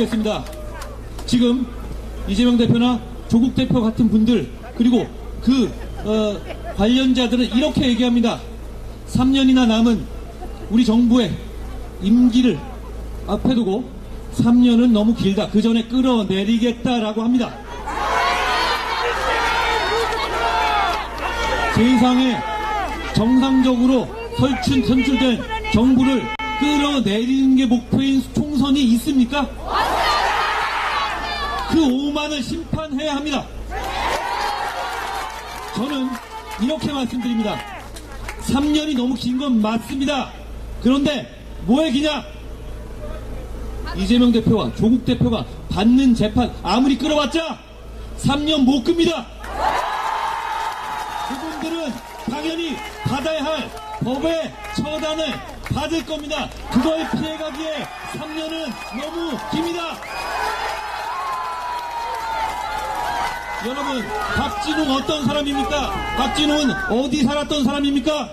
겠습니다. 지금 이재명 대표나 조국 대표 같은 분들 그리고 그 관련자들은 이렇게 얘기합니다. 3년이나 남은 우리 정부의 임기를 앞에 두고 3년은 너무 길다. 그 전에 끌어내리겠다라고 합니다. 세상에 정상적으로 선출된 정부를 끌어내리는 게 목표인 총선이 있습니까? 그 오만을 심판해야 합니다. 저는 이렇게 말씀드립니다. 3년이 너무 긴 건 맞습니다. 그런데 뭐에 기냐? 이재명 대표와 조국 대표가 받는 재판 아무리 끌어봤자 3년 못 끕니다. 그분들은 당연히 받아야 할 법의 처단을 받을 겁니다. 그걸 피해가기에 3년은 너무 깁니다. 여러분, 박진웅 어떤 사람입니까? 박진웅은 어디 살았던 사람입니까?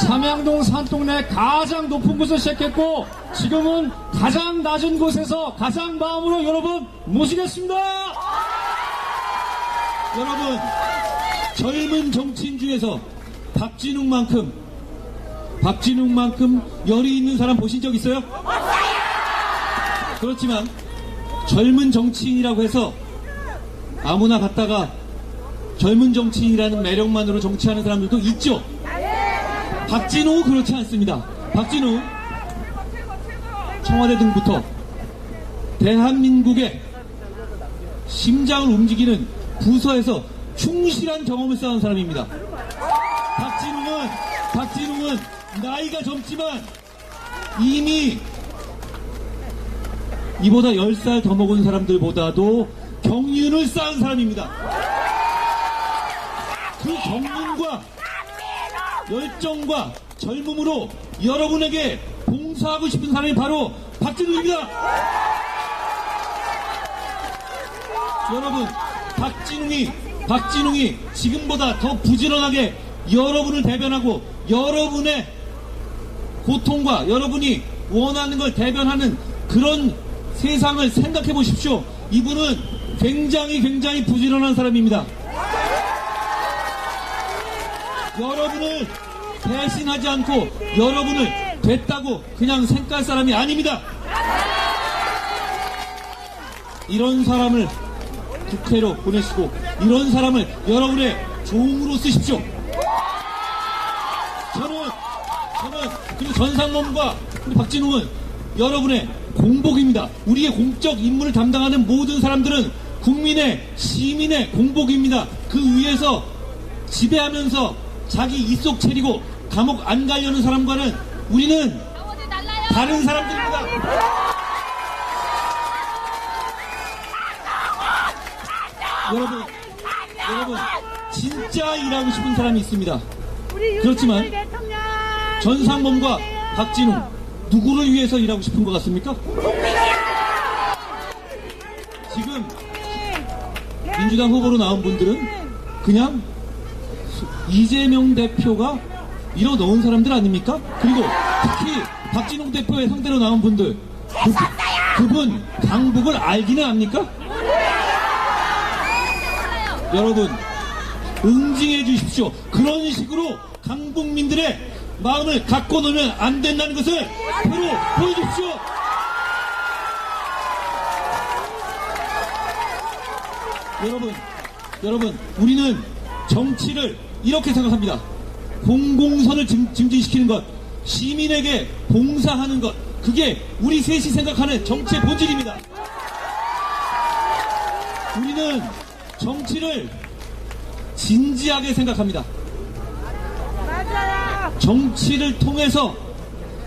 삼양동 산동네 가장 높은 곳을 시작했고 지금은 가장 낮은 곳에서 가장 마음으로 여러분 모시겠습니다. 여러분, 젊은 정치인 중에서 박진웅만큼 열이 있는 사람 보신 적 있어요? 그렇지만 젊은 정치인이라고 해서 아무나 갔다가 젊은 정치인이라는 매력만으로 정치하는 사람들도 있죠. 박진웅은 그렇지 않습니다. 박진웅 청와대 등부터 대한민국의 심장을 움직이는 부서에서 충실한 경험을 쌓은 사람입니다. 박진웅은 나이가 젊지만 이미 이보다 10살 더 먹은 사람들보다도 경륜을 쌓은 사람입니다. 그 경륜과 열정과 젊음으로 여러분에게 봉사하고 싶은 사람이 바로 박진웅입니다. 여러분, 박진웅이 지금보다 더 부지런하게 여러분을 대변하고 여러분의 고통과 여러분이 원하는 걸 대변하는 그런 세상을 생각해 보십시오. 이분은 굉장히 부지런한 사람입니다. 여러분을 대신하지 않고 여러분을 됐다고 그냥 생각할 사람이 아닙니다. 이런 사람을 국회로 보내시고 이런 사람을 여러분의 종으로 쓰십시오. 저는 그리고 전상범과 우리 박진웅은 여러분의 공복입니다. 우리의 공적 임무를 담당하는 모든 사람들은 국민의 시민의 공복입니다. 그 위에서 지배하면서 자기 입속 차리고 감옥 안 가려는 사람과는 우리는 다른 사람들입니다. 여러분 진짜 일하고 싶은 사람이 있습니다. 그렇지만 전상범과 박진웅 누구를 위해서 일하고 싶은 것 같습니까? 지금 민주당 후보로 나온 분들은 그냥 이재명 대표가 밀어넣은 사람들 아닙니까? 그리고 특히 박진웅 대표의 상대로 나온 분들 그분 강북을 알기는 압니까? 여러분 응징해 주십시오. 그런 식으로 강북민들의 마음을 갖고 놀면 안 된다는 것을 표로 보여주십시오. 여러분 우리는 정치를 이렇게 생각합니다. 공공선을 증진시키는 것, 시민에게 봉사하는 것, 그게 우리 셋이 생각하는 정치의 본질입니다. 우리는 정치를 진지하게 생각합니다. 정치를 통해서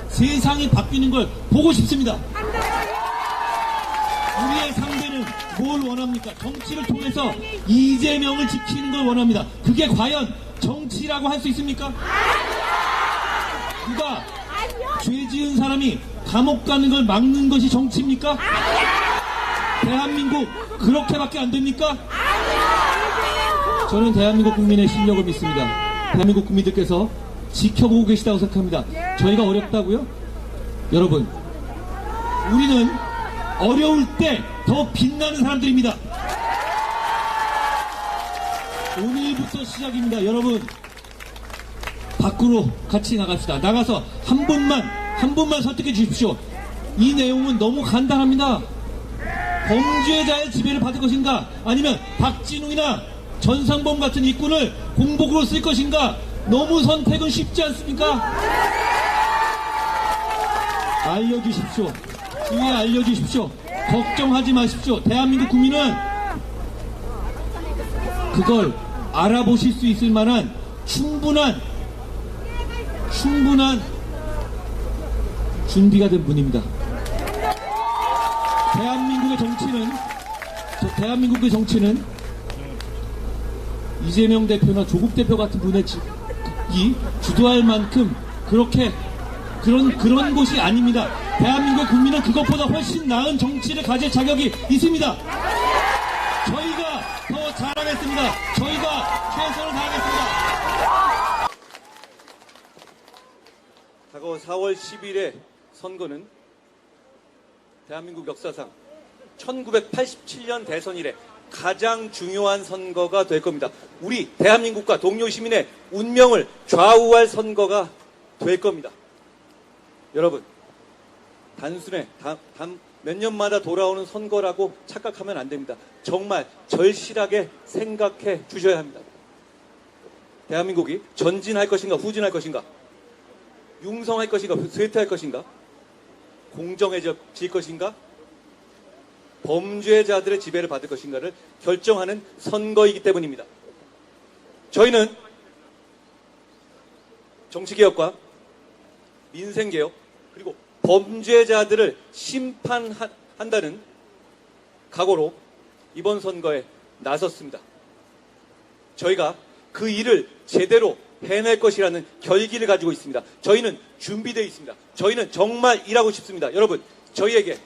세상이 바뀌는 걸 보고 싶습니다. 우리의 상대는 뭘 원합니까? 정치를 통해서 이재명을 지키는 걸 원합니다. 그게 과연 정치라고 할 수 있습니까? 누가 죄 지은 사람이 감옥 가는 걸 막는 것이 정치입니까? 대한민국 그렇게밖에 안 됩니까? 저는 대한민국 국민의 실력을 믿습니다. 대한민국 국민들께서 지켜보고 계시다고 생각합니다. 저희가 어렵다고요? 여러분, 우리는 어려울 때 더 빛나는 사람들입니다. 오늘부터 시작입니다. 여러분, 밖으로 같이 나갑시다. 나가서 한 분만 설득해 주십시오. 이 내용은 너무 간단합니다. 범죄자의 지배를 받을 것인가, 아니면 박진웅이나 전상범 같은 일꾼을 공복으로 쓸 것인가, 너무 선택은 쉽지 않습니까? 알려주십시오. 주위에 알려주십시오. 걱정하지 마십시오. 대한민국 국민은 그걸 알아보실 수 있을 만한 충분한 준비가 된 분입니다. 대한민국의 정치는 이재명 대표나 조국 대표 같은 분의 이 주도할 만큼 그런 곳이 아닙니다. 대한민국 국민은 그것보다 훨씬 나은 정치를 가질 자격이 있습니다. 저희가 더 잘하겠습니다. 저희가 최선을 다하겠습니다. 다가온 4월 10일의 선거는 대한민국 역사상 1987년 대선 이래 가장 중요한 선거가 될 겁니다. 우리 대한민국과 동료 시민의 운명을 좌우할 선거가 될 겁니다. 여러분, 단순해 몇 년마다 돌아오는 선거라고 착각하면 안 됩니다. 정말 절실하게 생각해 주셔야 합니다. 대한민국이 전진할 것인가 후진할 것인가, 융성할 것인가 쇠퇴할 것인가, 공정해질 것인가, 범죄자들의 지배를 받을 것인가를 결정하는 선거이기 때문입니다. 저희는 정치개혁과 민생개혁, 그리고 범죄자들을 심판한다는 각오로 이번 선거에 나섰습니다. 저희가 그 일을 제대로 해낼 것이라는 결기를 가지고 있습니다. 저희는 준비되어 있습니다. 저희는 정말 일하고 싶습니다. 여러분, 저희에게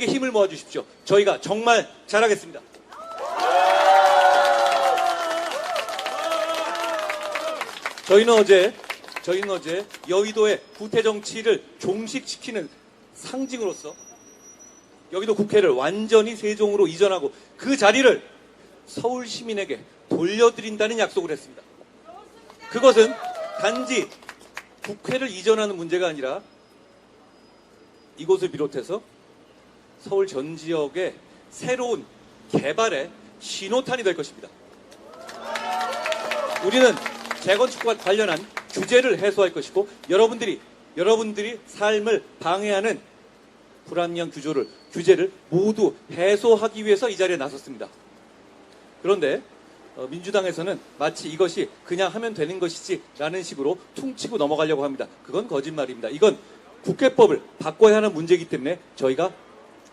힘을 모아주십시오. 저희가 정말 잘하겠습니다. 저희는 어제 여의도의 구태 정치를 종식시키는 상징으로서 여의도 국회를 완전히 세종으로 이전하고 그 자리를 서울 시민에게 돌려드린다는 약속을 했습니다. 그것은 단지 국회를 이전하는 문제가 아니라 이곳을 비롯해서 서울 전 지역의 새로운 개발의 신호탄이 될 것입니다. 우리는 재건축과 관련한 규제를 해소할 것이고, 여러분들이 삶을 방해하는 불합리한 규제를 모두 해소하기 위해서 이 자리에 나섰습니다. 그런데 민주당에서는 마치 이것이 그냥 하면 되는 것이지라는 식으로 퉁치고 넘어가려고 합니다. 그건 거짓말입니다. 이건 국회법을 바꿔야 하는 문제이기 때문에 저희가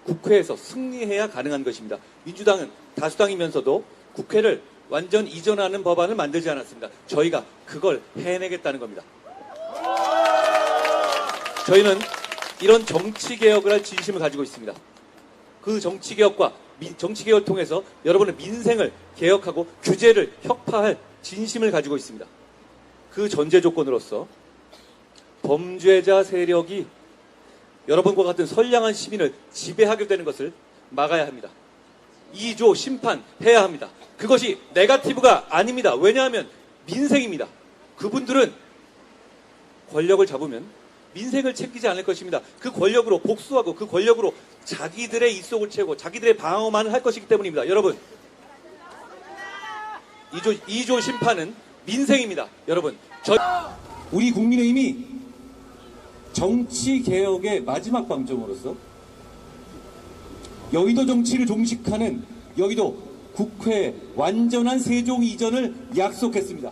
국회에서 승리해야 가능한 것입니다. 민주당은 다수당이면서도 국회를 완전 이전하는 법안을 만들지 않았습니다. 저희가 그걸 해내겠다는 겁니다. 저희는 이런 정치개혁을 할 진심을 가지고 있습니다. 그 정치개혁을 통해서 여러분의 민생을 개혁하고 규제를 혁파할 진심을 가지고 있습니다. 그 전제 조건으로서 범죄자 세력이 여러분과 같은 선량한 시민을 지배하게 되는 것을 막아야 합니다. 2조 심판해야 합니다. 그것이 네거티브가 아닙니다. 왜냐하면 민생입니다. 그분들은 권력을 잡으면 민생을 챙기지 않을 것입니다. 그 권력으로 복수하고 그 권력으로 자기들의 입속을 채우고 자기들의 방어만을 할 것이기 때문입니다. 여러분, 2조 심판은 민생입니다. 여러분, 우리 국민의힘이 정치개혁의 마지막 방점으로서 여의도 정치를 종식하는 여의도 국회 완전한 세종 이전을 약속했습니다.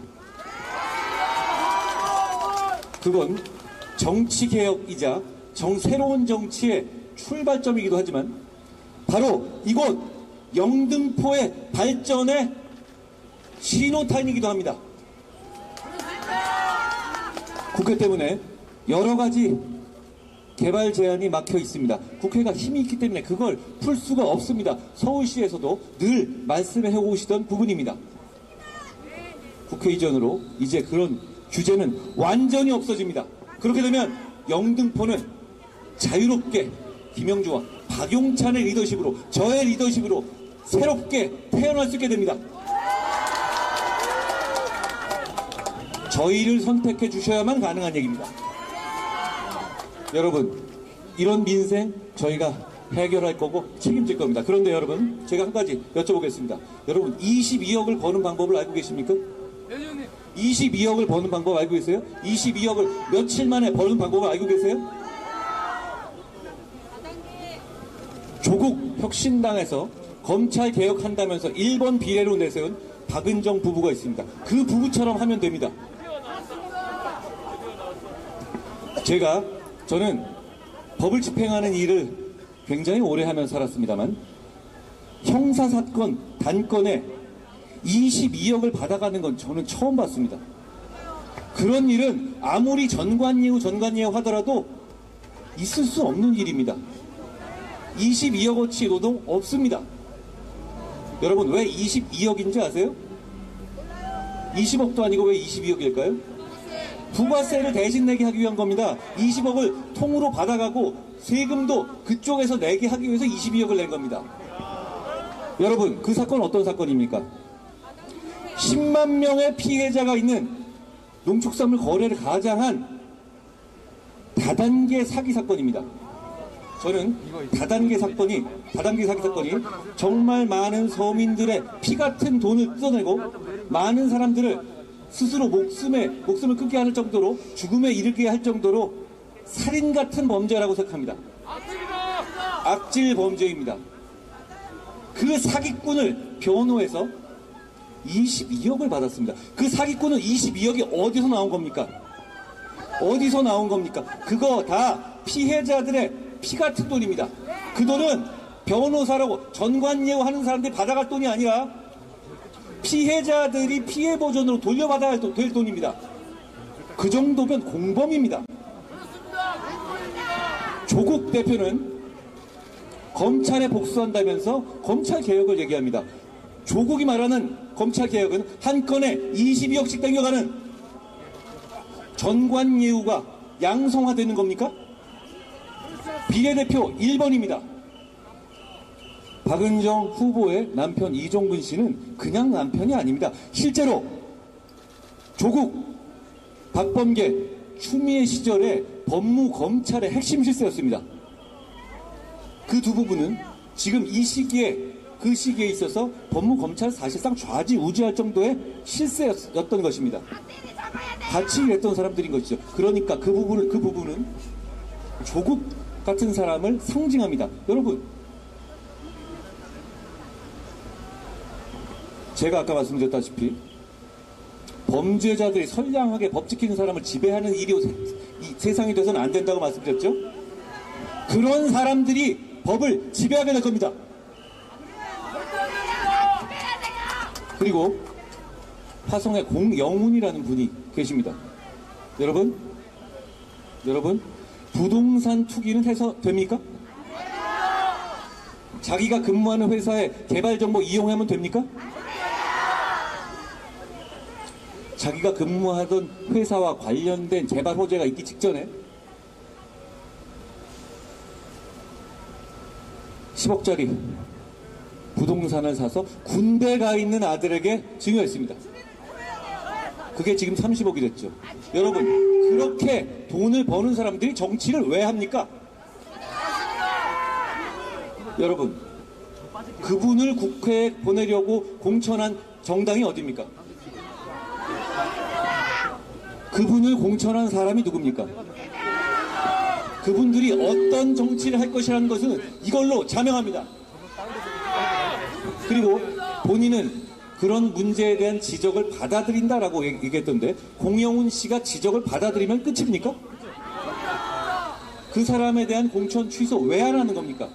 그건 정치개혁이자 새로운 정치의 출발점이기도 하지만 바로 이곳 영등포의 발전의 신호탄이기도 합니다. 국회 때문에 여러 가지 개발 제안이 막혀 있습니다. 국회가 힘이 있기 때문에 그걸 풀 수가 없습니다. 서울시에서도 늘 말씀해 오시던 부분입니다. 국회 이전으로 이제 그런 규제는 완전히 없어집니다. 그렇게 되면 영등포는 자유롭게 김영주와 박용찬의 리더십으로, 저의 리더십으로 새롭게 태어날 수 있게 됩니다. 저희를 선택해 주셔야만 가능한 얘기입니다. 여러분, 이런 민생 저희가 해결할 거고 책임질 겁니다. 그런데 여러분, 제가 한 가지 여쭤보겠습니다. 여러분, 22억을 버는 방법을 알고 계십니까? 22억을 버는 방법 알고 계세요? 22억을 며칠 만에 버는 방법을 알고 계세요? 조국 혁신당에서 검찰 개혁한다면서 1번 비례로 내세운 박은정 부부가 있습니다. 그 부부처럼 하면 됩니다. 저는 법을 집행하는 일을 굉장히 오래 하며 살았습니다만, 형사사건 단건에 22억을 받아가는 건 저는 처음 봤습니다. 그런 일은 아무리 전관예우 하더라도 있을 수 없는 일입니다. 22억어치 노동 없습니다. 여러분, 왜 22억인지 아세요? 20억도 아니고 왜 22억일까요? 부가세를 대신 내게 하기 위한 겁니다. 20억을 통으로 받아가고 세금도 그쪽에서 내게 하기 위해서 22억을 낸 겁니다. 여러분, 그 사건 어떤 사건입니까? 10만 명의 피해자가 있는 농축산물 거래를 가장한 다단계 사기 사건입니다. 저는 다단계 사기 사건이 정말 많은 서민들의 피 같은 돈을 뜯어내고 많은 사람들을 스스로 목숨을 끊게 하는 정도로, 죽음에 이르게 할 정도로 살인 같은 범죄라고 생각합니다. 악질 범죄입니다. 그 사기꾼을 변호해서 22억을 받았습니다. 그 사기꾼은 22억이 어디서 나온 겁니까? 어디서 나온 겁니까? 그거 다 피해자들의 피 같은 돈입니다. 그 돈은 변호사라고 전관예우 하는 사람들이 받아갈 돈이 아니라 피해자들이 피해 보전으로 돌려받아야 될 돈입니다. 그 정도면 공범입니다. 조국 대표는 검찰에 복수한다면서 검찰 개혁을 얘기합니다. 조국이 말하는 검찰 개혁은 한 건에 22억씩 땡겨가는 전관예우가 양성화되는 겁니까? 비례대표 1번입니다. 박은정 후보의 남편 이종근 씨는 그냥 남편이 아닙니다. 실제로 조국, 박범계, 추미애 시절에 법무검찰의 핵심 실세였습니다. 그 두 부분은 지금 이 시기에, 그 시기에 있어서 법무검찰 사실상 좌지우지할 정도의 실세였던 것입니다. 같이 일했던 사람들인 것이죠. 그러니까 그 부분은 조국 같은 사람을 상징합니다. 여러분, 제가 아까 말씀드렸다시피 범죄자들이 선량하게 법 지키는 사람을 지배하는 일이 세상이 돼서는 안 된다고 말씀드렸죠. 그런 사람들이 법을 지배하게 될 겁니다. 그리고 화성에 공영훈이라는 분이 계십니다. 여러분, 부동산 투기는 해서 됩니까? 자기가 근무하는 회사의 개발 정보 이용하면 됩니까? 자기가 근무하던 회사와 관련된 재발 호재가 있기 직전에 10억짜리 부동산을 사서 군대 가 있는 아들에게 증여했습니다. 그게 지금 30억이 됐죠. 여러분, 그렇게 돈을 버는 사람들이 정치를 왜 합니까? 여러분, 그분을 국회에 보내려고 공천한 정당이 어디입니까? 그분을 공천한 사람이 누굽니까? 그분들이 어떤 정치를 할 것이라는 것은 이걸로 자명합니다. 그리고 본인은 그런 문제에 대한 지적을 받아들인다라고 얘기했던데, 공영훈 씨가 지적을 받아들이면 끝입니까? 그 사람에 대한 공천 취소 왜 안 하는 겁니까?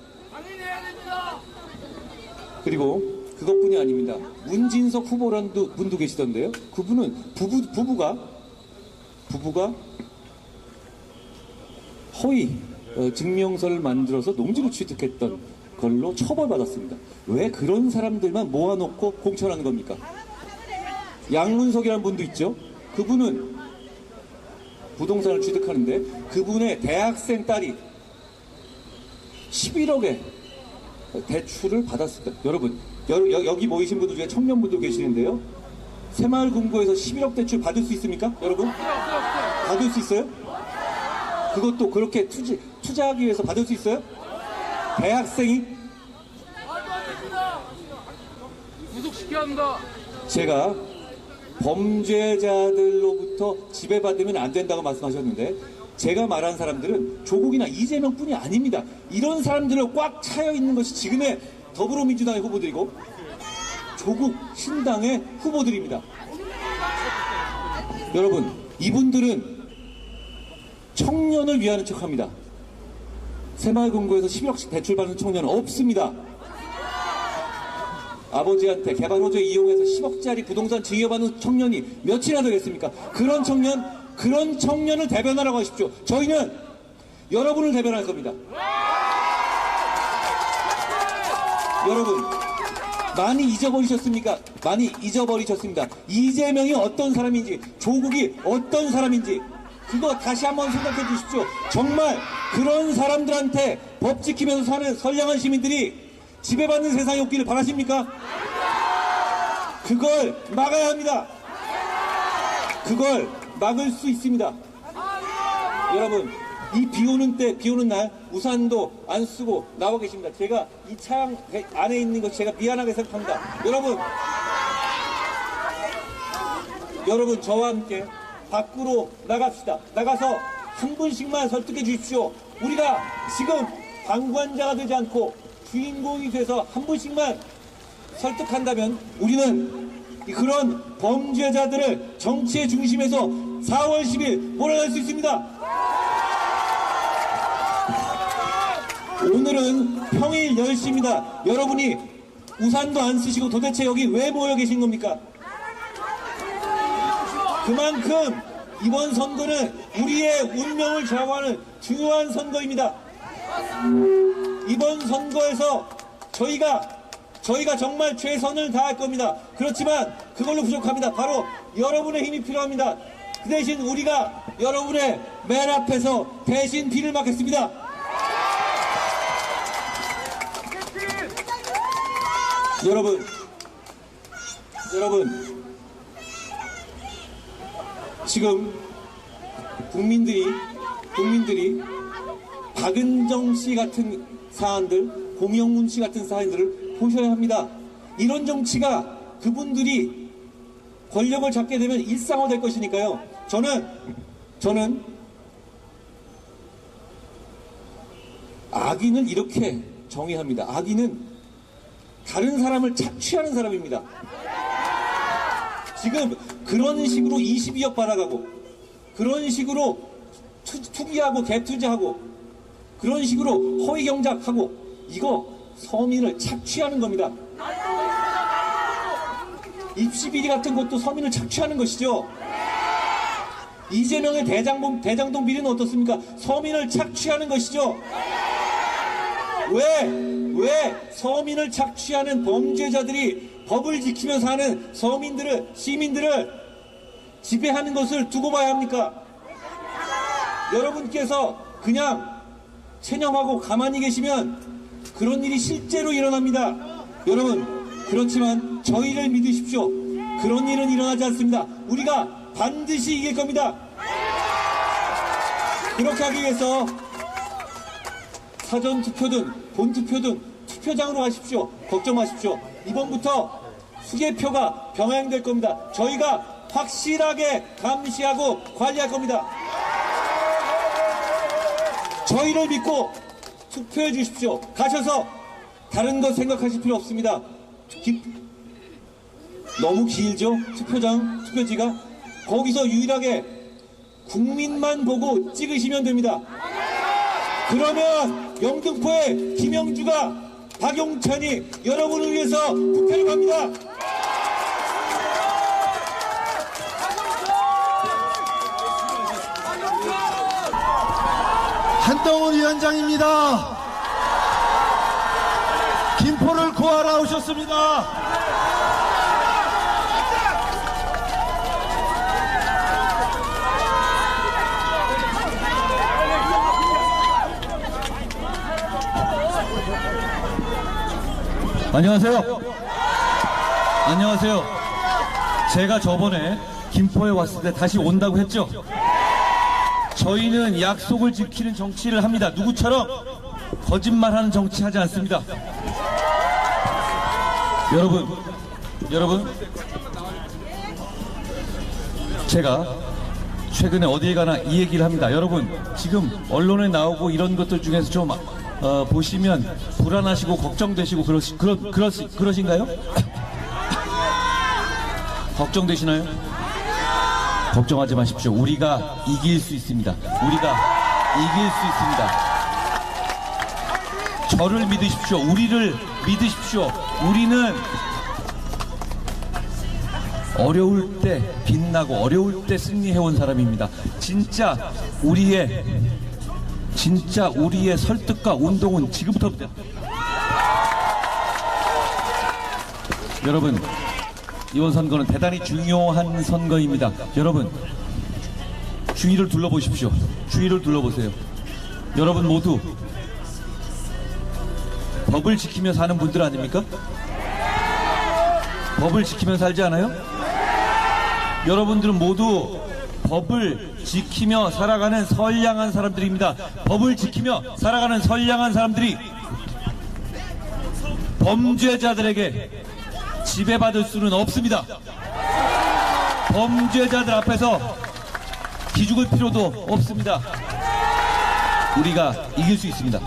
그리고 그것뿐이 아닙니다. 문진석 후보라는 분도 계시던데요. 그분은 부부가 허위 증명서를 만들어서 농지를 취득했던 걸로 처벌받았습니다. 왜 그런 사람들만 모아놓고 공천하는 겁니까? 양문석이라는 분도 있죠. 그분은 부동산을 취득하는데 그분의 대학생 딸이 11억의 대출을 받았습니다. 여러분, 여기 모이신 분들 중에 청년분들 계시는데요. 새마을금고에서 11억 대출 받을 수 있습니까? 여러분? 받을 수 있어요? 그것도 그렇게 투자하기 위해서 받을 수 있어요? 대학생이? 구속시켜야 한다. 제가 범죄자들로부터 지배받으면 안 된다고 말씀하셨는데, 제가 말한 사람들은 조국이나 이재명뿐이 아닙니다. 이런 사람들로 꽉 차여 있는 것이 지금의 더불어민주당의 후보들이고 조국 신당의 후보들입니다. 여러분, 이분들은 청년을 위하는 척합니다. 새마을금고에서 11억씩 대출받는 청년은 없습니다. 아버지한테 개발호재 이용해서 10억짜리 부동산 증여받는 청년이 몇이나 되겠습니까? 그런 청년을 대변하라고 하십시오. 저희는 여러분을 대변할 겁니다. 여러분, 많이 잊어버리셨습니까? 많이 잊어버리셨습니다. 이재명이 어떤 사람인지, 조국이 어떤 사람인지, 그거 다시 한번 생각해 주십시오. 정말 그런 사람들한테 법 지키면서 사는 선량한 시민들이 지배받는 세상이 없기를 바라십니까? 그걸 막아야 합니다. 그걸 막을 수 있습니다. 여러분, 이 비 오는 날 우산도 안 쓰고 나와 계십니다. 제가 이 차량 안에 있는 것 제가 미안하게 생각합니다. 여러분 저와 함께 밖으로 나갑시다. 나가서 한 분씩만 설득해 주십시오. 우리가 지금 방관자가 되지 않고 주인공이 돼서 한 분씩만 설득한다면 우리는 그런 범죄자들을 정치의 중심에서 4월 10일 몰아낼 수 있습니다. 오늘은 평일 10시입니다. 여러분이 우산도 안 쓰시고 도대체 여기 왜 모여 계신 겁니까? 그만큼 이번 선거는 우리의 운명을 좌우하는 중요한 선거입니다. 이번 선거에서 저희가 정말 최선을 다할 겁니다. 그렇지만 그걸로 부족합니다. 바로 여러분의 힘이 필요합니다. 그 대신 우리가 여러분의 맨 앞에서 대신 비를 맞겠습니다. 여러분, 지금 국민들이 박은정 씨 같은 사안들, 공영문 씨 같은 사안들을 보셔야 합니다. 이런 정치가 그분들이 권력을 잡게 되면 일상화될 것이니까요. 저는 악인을 이렇게 정의합니다. 악인은 다른 사람을 착취하는 사람입니다. 지금 그런 식으로 22억 받아가고, 그런 식으로 투기하고 개투자하고, 그런 식으로 허위 경작하고, 이거 서민을 착취하는 겁니다. 입시비리 같은 것도 서민을 착취하는 것이죠. 이재명의 대장동 비리는 어떻습니까? 서민을 착취하는 것이죠. 왜 서민을 착취하는 범죄자들이 법을 지키면서 하는 시민들을 지배하는 것을 두고 봐야 합니까? 여러분께서 그냥 체념하고 가만히 계시면 그런 일이 실제로 일어납니다. 여러분, 그렇지만 저희를 믿으십시오. 그런 일은 일어나지 않습니다. 우리가 반드시 이길 겁니다. 그렇게 하기 위해서 사전투표든 본투표든 투표장으로 가십시오. 걱정 마십시오. 이번부터 수개표가 병행될 겁니다. 저희가 확실하게 감시하고 관리할 겁니다. 저희를 믿고 투표해 주십시오. 가셔서 다른 거 생각하실 필요 없습니다. 너무 길죠? 투표지가. 거기서 유일하게 국민만 보고 찍으시면 됩니다. 그러면 영등포의 김영주가, 박용찬이 여러분을 위해서 투표를 갑니다. 한동훈 위원장입니다. 김포를 구하러 오셨습니다. 안녕하세요. 안녕하세요. 제가 저번에 김포에 왔을 때 다시 온다고 했죠? 저희는 약속을 지키는 정치를 합니다. 누구처럼 거짓말하는 정치 하지 않습니다. 여러분, 제가 최근에 어디에 가나 이 얘기를 합니다. 여러분, 지금 언론에 나오고 이런 것들 중에서 좀 보시면 불안하시고 걱정되시고 그러신가요? 걱정되시나요? 걱정하지 마십시오. 우리가 이길 수 있습니다. 우리가 이길 수 있습니다. 저를 믿으십시오. 우리를 믿으십시오. 우리는 어려울 때 빛나고 어려울 때 승리해온 사람입니다. 진짜 우리의 설득과 운동은 지금부터입니다. 여러분, 이번 선거는 대단히 중요한 선거입니다. 여러분, 주위를 둘러보십시오. 주위를 둘러보세요. 여러분 모두 법을 지키며 사는 분들 아닙니까? 법을 지키며 살지 않아요? 여러분들은 모두 법을 지키며 살아가는 선량한 사람들입니다. 법을 지키며 살아가는 선량한 사람들이 범죄자들에게 지배받을 수는 없습니다. 범죄자들 앞에서 기죽을 필요도 없습니다. 우리가 이길 수 있습니다.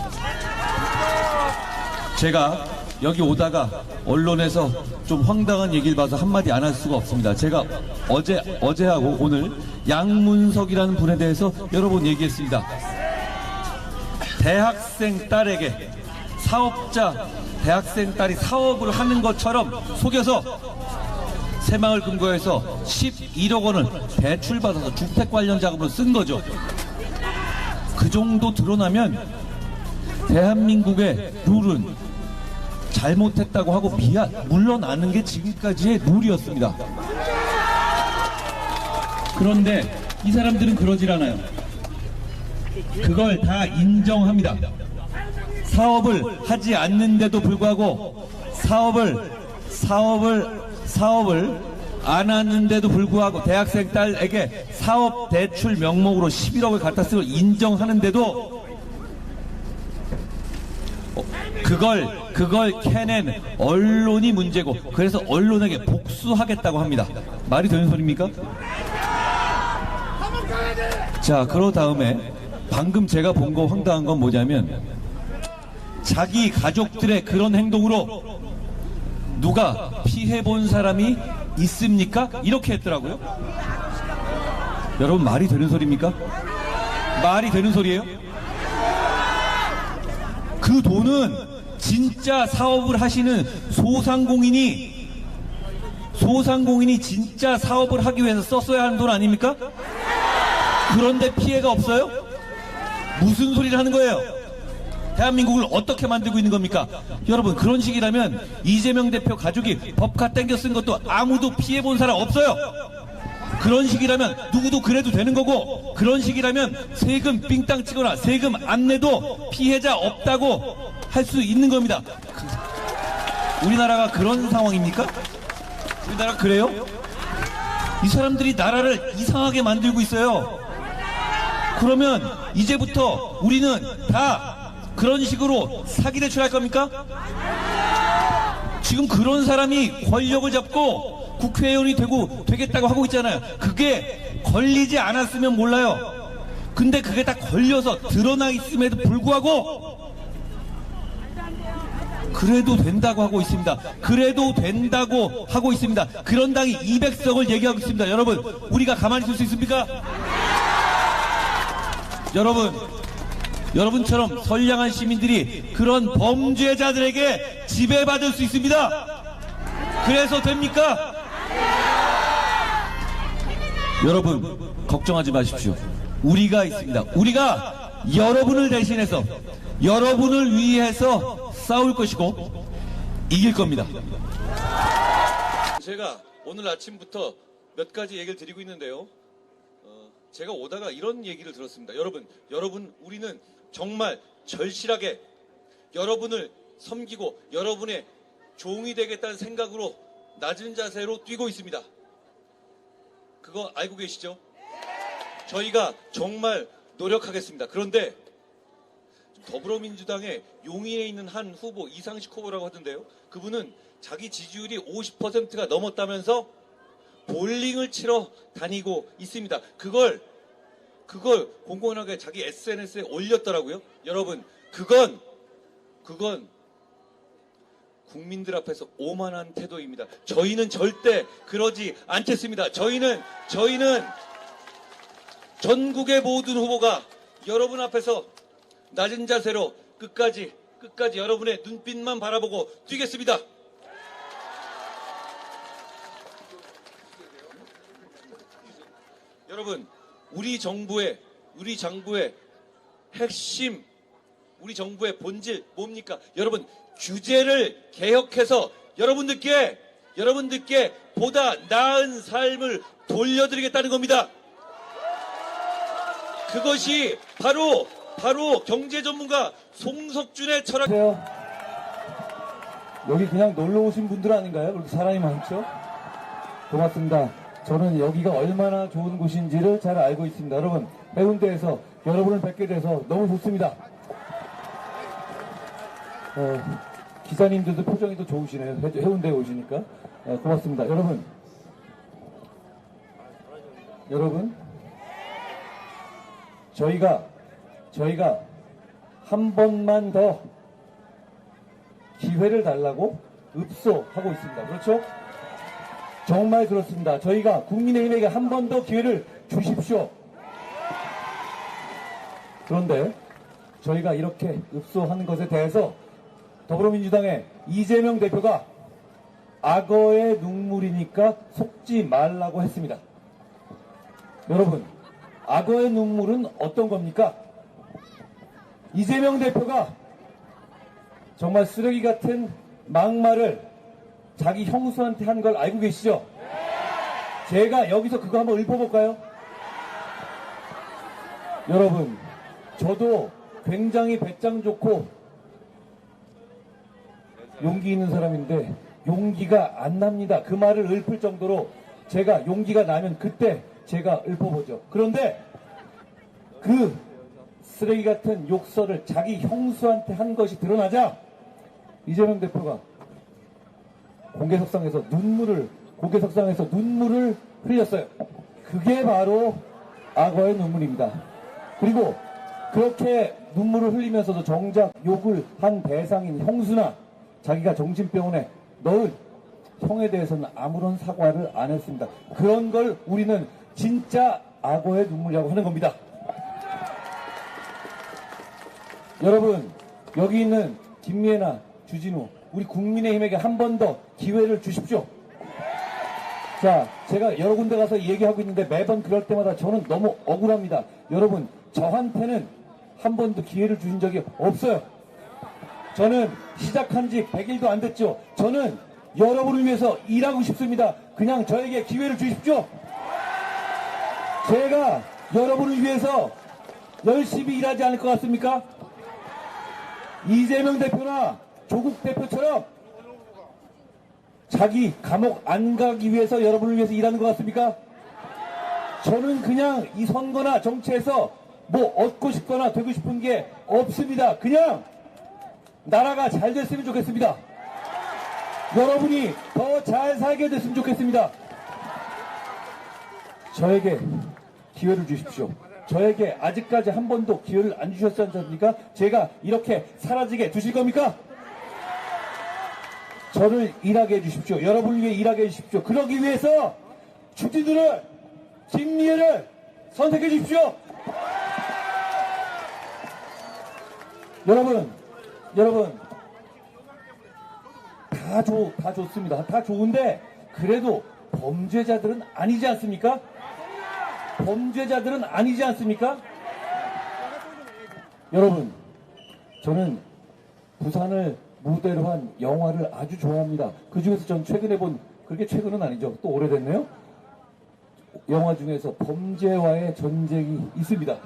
제가 여기 오다가 언론에서 좀 황당한 얘기를 봐서 한마디 안 할 수가 없습니다. 제가 어제하고 오늘 양문석이라는 분에 대해서 여러 번 얘기했습니다. 대학생 딸에게 대학생 딸이 사업을 하는 것처럼 속여서 새마을 금고에서 11억 원을 대출받아서 주택 관련 자금으로 쓴 거죠. 그 정도 드러나면 대한민국의 룰은 잘못했다고 하고 물러나는 게 지금까지의 룰이었습니다. 그런데 이 사람들은 그러질 않아요. 그걸 다 인정합니다. 사업을 하지 않는데도 불구하고 사업을 안 하는데도 불구하고 대학생 딸에게 사업 대출 명목으로 11억을 갖다 쓰고 인정하는데도 그걸 캐낸 언론이 문제고, 그래서 언론에게 복수하겠다고 합니다. 말이 되는 소리입니까? 자, 그러 다음에 방금 제가 본 거 황당한 건 뭐냐면, 자기 가족들의 그런 행동으로 누가 피해본 사람이 있습니까? 이렇게 했더라고요. 여러분, 말이 되는 소리입니까? 말이 되는 소리예요? 그 돈은 진짜 사업을 하시는 소상공인이 진짜 사업을 하기 위해서 썼어야 하는 돈 아닙니까? 그런데 피해가 없어요? 무슨 소리를 하는 거예요? 대한민국을 어떻게 만들고 있는 겁니까? 여러분, 그런 식이라면 이재명 대표 가족이 법카 땡겨 쓴 것도 아무도 피해본 사람 없어요. 그런 식이라면 누구도 그래도 되는 거고, 그런 식이라면 세금 삥땅 치거나 세금 안 내도 피해자 없다고 할 수 있는 겁니다. 우리나라가 그런 상황입니까? 우리나라 그래요? 이 사람들이 나라를 이상하게 만들고 있어요. 그러면 이제부터 우리는 다 그런 식으로 사기 대출할 겁니까? 지금 그런 사람이 권력을 잡고 국회의원이 되겠다고 하고 있잖아요. 그게 걸리지 않았으면 몰라요. 근데 그게 다 걸려서 드러나 있음에도 불구하고 그래도 된다고 하고 있습니다. 그래도 된다고 하고 있습니다. 그런 당이 200석을 얘기하고 있습니다. 여러분, 우리가 가만히 있을 수 있습니까? 여러분처럼 선량한 시민들이 그런 범죄자들에게 지배받을 수 있습니다. 그래서 됩니까? 여러분, 걱정하지 마십시오. 우리가 있습니다. 우리가 여러분을 대신해서, 여러분을 위해서 싸울 것이고 이길 겁니다. 제가 오늘 아침부터 몇 가지 얘기를 드리고 있는데요. 제가 오다가 이런 얘기를 들었습니다. 여러분, 우리는 정말 절실하게 여러분을 섬기고 여러분의 종이 되겠다는 생각으로 낮은 자세로 뛰고 있습니다. 그거 알고 계시죠? 저희가 정말 노력하겠습니다. 그런데 더불어민주당의 용인에 있는 한 후보, 이상식 후보라고 하던데요. 그분은 자기 지지율이 50%가 넘었다면서 볼링을 치러 다니고 있습니다. 그걸 공공연하게 자기 SNS에 올렸더라고요. 여러분, 그건 국민들 앞에서 오만한 태도입니다. 저희는 절대 그러지 않겠습니다. 저희는 전국의 모든 후보가 여러분 앞에서 낮은 자세로 끝까지 여러분의 눈빛만 바라보고 뛰겠습니다. 여러분, 우리 정부의 핵심, 우리 정부의 본질 뭡니까? 여러분, 규제를 개혁해서 여러분들께 보다 나은 삶을 돌려드리겠다는 겁니다. 그것이 바로 경제 전문가 송석준의 철학. 여기 그냥 놀러 오신 분들 아닌가요? 그렇게 사람이 많죠? 고맙습니다. 저는 여기가 얼마나 좋은 곳인지를 잘 알고 있습니다. 여러분, 해운대에서 여러분을 뵙게 돼서 너무 좋습니다. 기자님들도 표정이 더 좋으시네요. 해운대에 오시니까. 고맙습니다. 여러분, 저희가 한 번만 더 기회를 달라고 읍소하고 있습니다. 그렇죠? 정말 그렇습니다. 저희가 국민의힘에게 한 번 더 기회를 주십시오. 그런데 저희가 이렇게 읍소하는 것에 대해서 더불어민주당의 이재명 대표가 악어의 눈물이니까 속지 말라고 했습니다. 여러분, 악어의 눈물은 어떤 겁니까? 이재명 대표가 정말 쓰레기 같은 막말을 자기 형수한테 한 걸 알고 계시죠? 제가 여기서 그거 한번 읊어볼까요? 여러분, 저도 굉장히 배짱 좋고 용기 있는 사람인데 용기가 안 납니다. 그 말을 읊을 정도로 제가 용기가 나면 그때 제가 읊어보죠. 그런데 그 쓰레기 같은 욕설을 자기 형수한테 한 것이 드러나자 이재명 대표가 공개석상에서 눈물을 흘렸어요. 그게 바로 악어의 눈물입니다. 그리고 그렇게 눈물을 흘리면서도 정작 욕을 한 대상인 형수나 자기가 정신병원에 넣은 형에 대해서는 아무런 사과를 안 했습니다. 그런 걸 우리는 진짜 악어의 눈물이라고 하는 겁니다. 여러분, 여기 있는 김미애나 주진우, 우리 국민의힘에게 한 번 더 기회를 주십시오. 자, 제가 여러 군데 가서 얘기하고 있는데 매번 그럴 때마다 저는 너무 억울합니다. 여러분, 저한테는 한 번도 기회를 주신 적이 없어요. 저는 시작한 지 100일도 안 됐죠. 저는 여러분을 위해서 일하고 싶습니다. 그냥 저에게 기회를 주십시오. 제가 여러분을 위해서 열심히 일하지 않을 것 같습니까? 이재명 대표나 조국 대표처럼 자기 감옥 안 가기 위해서 여러분을 위해서 일하는 것 같습니까? 저는 그냥 이 선거나 정치에서 뭐 얻고 싶거나 되고 싶은 게 없습니다. 그냥 나라가 잘 됐으면 좋겠습니다. 여러분이 더 잘 살게 됐으면 좋겠습니다. 저에게 기회를 주십시오. 저에게 아직까지 한 번도 기회를 안 주셨지 않습니까? 제가 이렇게 사라지게 두실 겁니까? 저를 일하게 해주십시오. 여러분을 위해 일하게 해주십시오. 그러기 위해서 주진우를, 김미애를 선택해 주십시오. 여러분, 다 좋습니다. 다 좋은데 그래도 범죄자들은 아니지 않습니까? 범죄자들은 아니지 않습니까? 여러분, 저는 부산을 무대로 한 영화를 아주 좋아합니다. 그 중에서 전 최근에 본, 그렇게 최근은 아니죠. 또 오래됐네요. 영화 중에서 범죄와의 전쟁이 있습니다.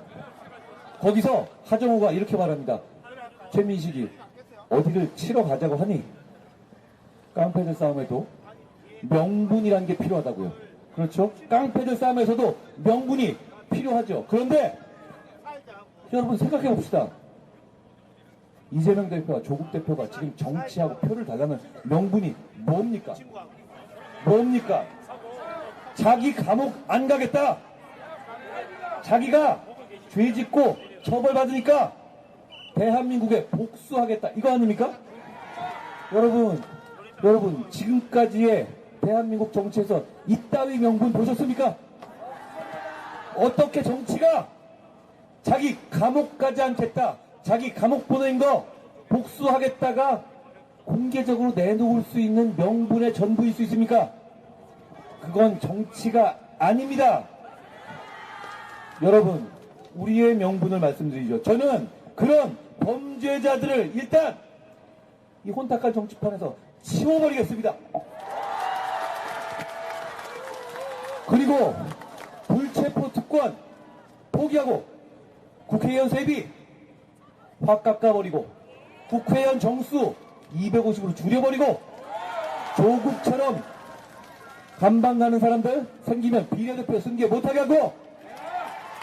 거기서 하정우가 이렇게 말합니다. 최민식이 어디를 치러 가자고 하니 깡패들 싸움에도 명분이라는 게 필요하다고요. 그렇죠? 깡패들 싸움에서도 명분이 필요하죠. 그런데 여러분 생각해 봅시다. 이재명 대표와 조국 대표가 지금 정치하고 표를 달라는 명분이 뭡니까? 뭡니까? 자기 감옥 안 가겠다. 자기가 죄 짓고 처벌받으니까 대한민국에 복수하겠다. 이거 아닙니까? 여러분 지금까지의 대한민국 정치에서 이따위 명분 보셨습니까? 어떻게 정치가 자기 감옥 가지 않겠다, 자기 감옥 보낸 거 복수하겠다가 공개적으로 내놓을 수 있는 명분의 전부일 수 있습니까? 그건 정치가 아닙니다. 여러분, 우리의 명분을 말씀드리죠. 저는 그런 범죄자들을 일단 이 혼탁한 정치판에서 치워버리겠습니다. 그리고 불체포 특권 포기하고 국회의원 세비 확 깎아버리고 국회의원 정수 250으로 줄여버리고 조국처럼 감방 가는 사람들 생기면 비례대표 승계 못하게 하고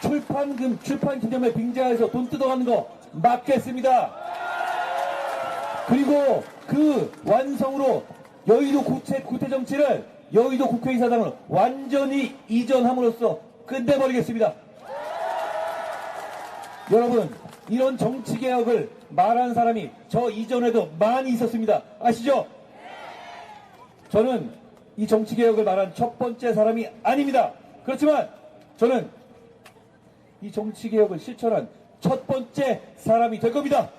출판 기념회 빙자해서 돈 뜯어가는 거 막겠습니다. 그리고 그 완성으로 여의도 구태 정치를 여의도 국회의사당을 완전히 이전함으로써 끝내버리겠습니다. 여러분, 이런 정치개혁을 말한 사람이 저 이전에도 많이 있었습니다. 아시죠? 저는 이 정치개혁을 말한 첫 번째 사람이 아닙니다. 그렇지만 저는 이 정치개혁을 실천한 첫 번째 사람이 될 겁니다.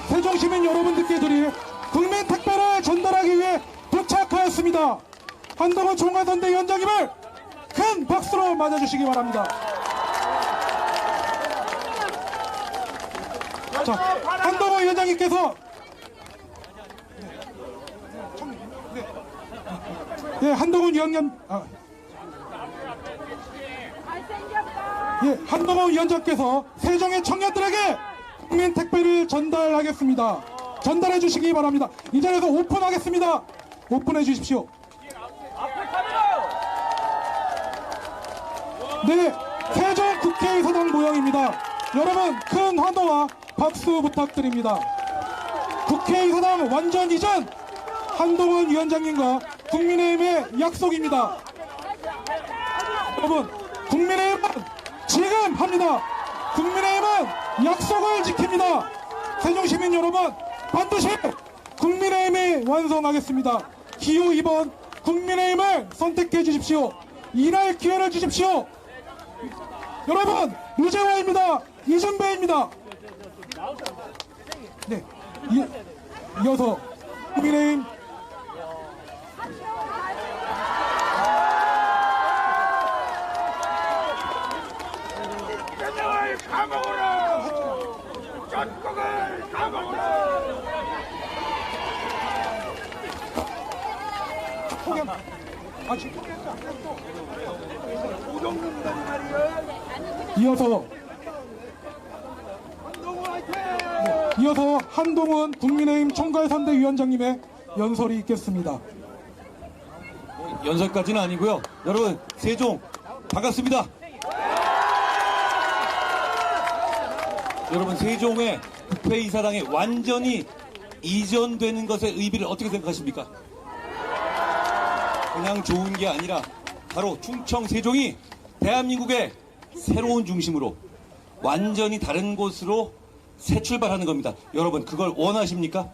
세종시민 여러분들께 드릴 국민 택배를 전달하기 위해 도착하였습니다. 한동훈 총괄선대위원장님을 큰 박수로 맞아주시기 바랍니다. 자, 한동훈 위원장님께서 한동훈 위원장께서 세종의 청년들에게 국민 택배를 전달하겠습니다. 전달해 주시기 바랍니다. 이 자리에서 오픈하겠습니다. 오픈해 주십시오. 네, 세종 국회의사당 모형입니다. 여러분, 큰 환호와 박수 부탁드립니다. 국회의사당 완전 이전 한동훈 위원장님과 국민의힘의 약속입니다. 여러분, 국민의힘은 지금 합니다. 국민의힘은 약속을 지킵니다. 세종시민 여러분, 반드시 국민의힘이 완성하겠습니다. 기호 2번 국민의힘을 선택해 주십시오. 일할 기회를 주십시오. 여러분, 유재화입니다. 이준배입니다. 네, 이어서 국민의힘 이어서 한동훈 국민의힘 총괄선대위원장님의 연설이 있겠습니다. 연설까지는 아니고요. 여러분, 세종 반갑습니다. 여러분, 세종의 국회의사당에 완전히 이전되는 것의 의미를 어떻게 생각하십니까? 그냥 좋은 게 아니라 바로 충청 세종이 대한민국의 새로운 중심으로 완전히 다른 곳으로 새 출발하는 겁니다. 여러분, 그걸 원하십니까?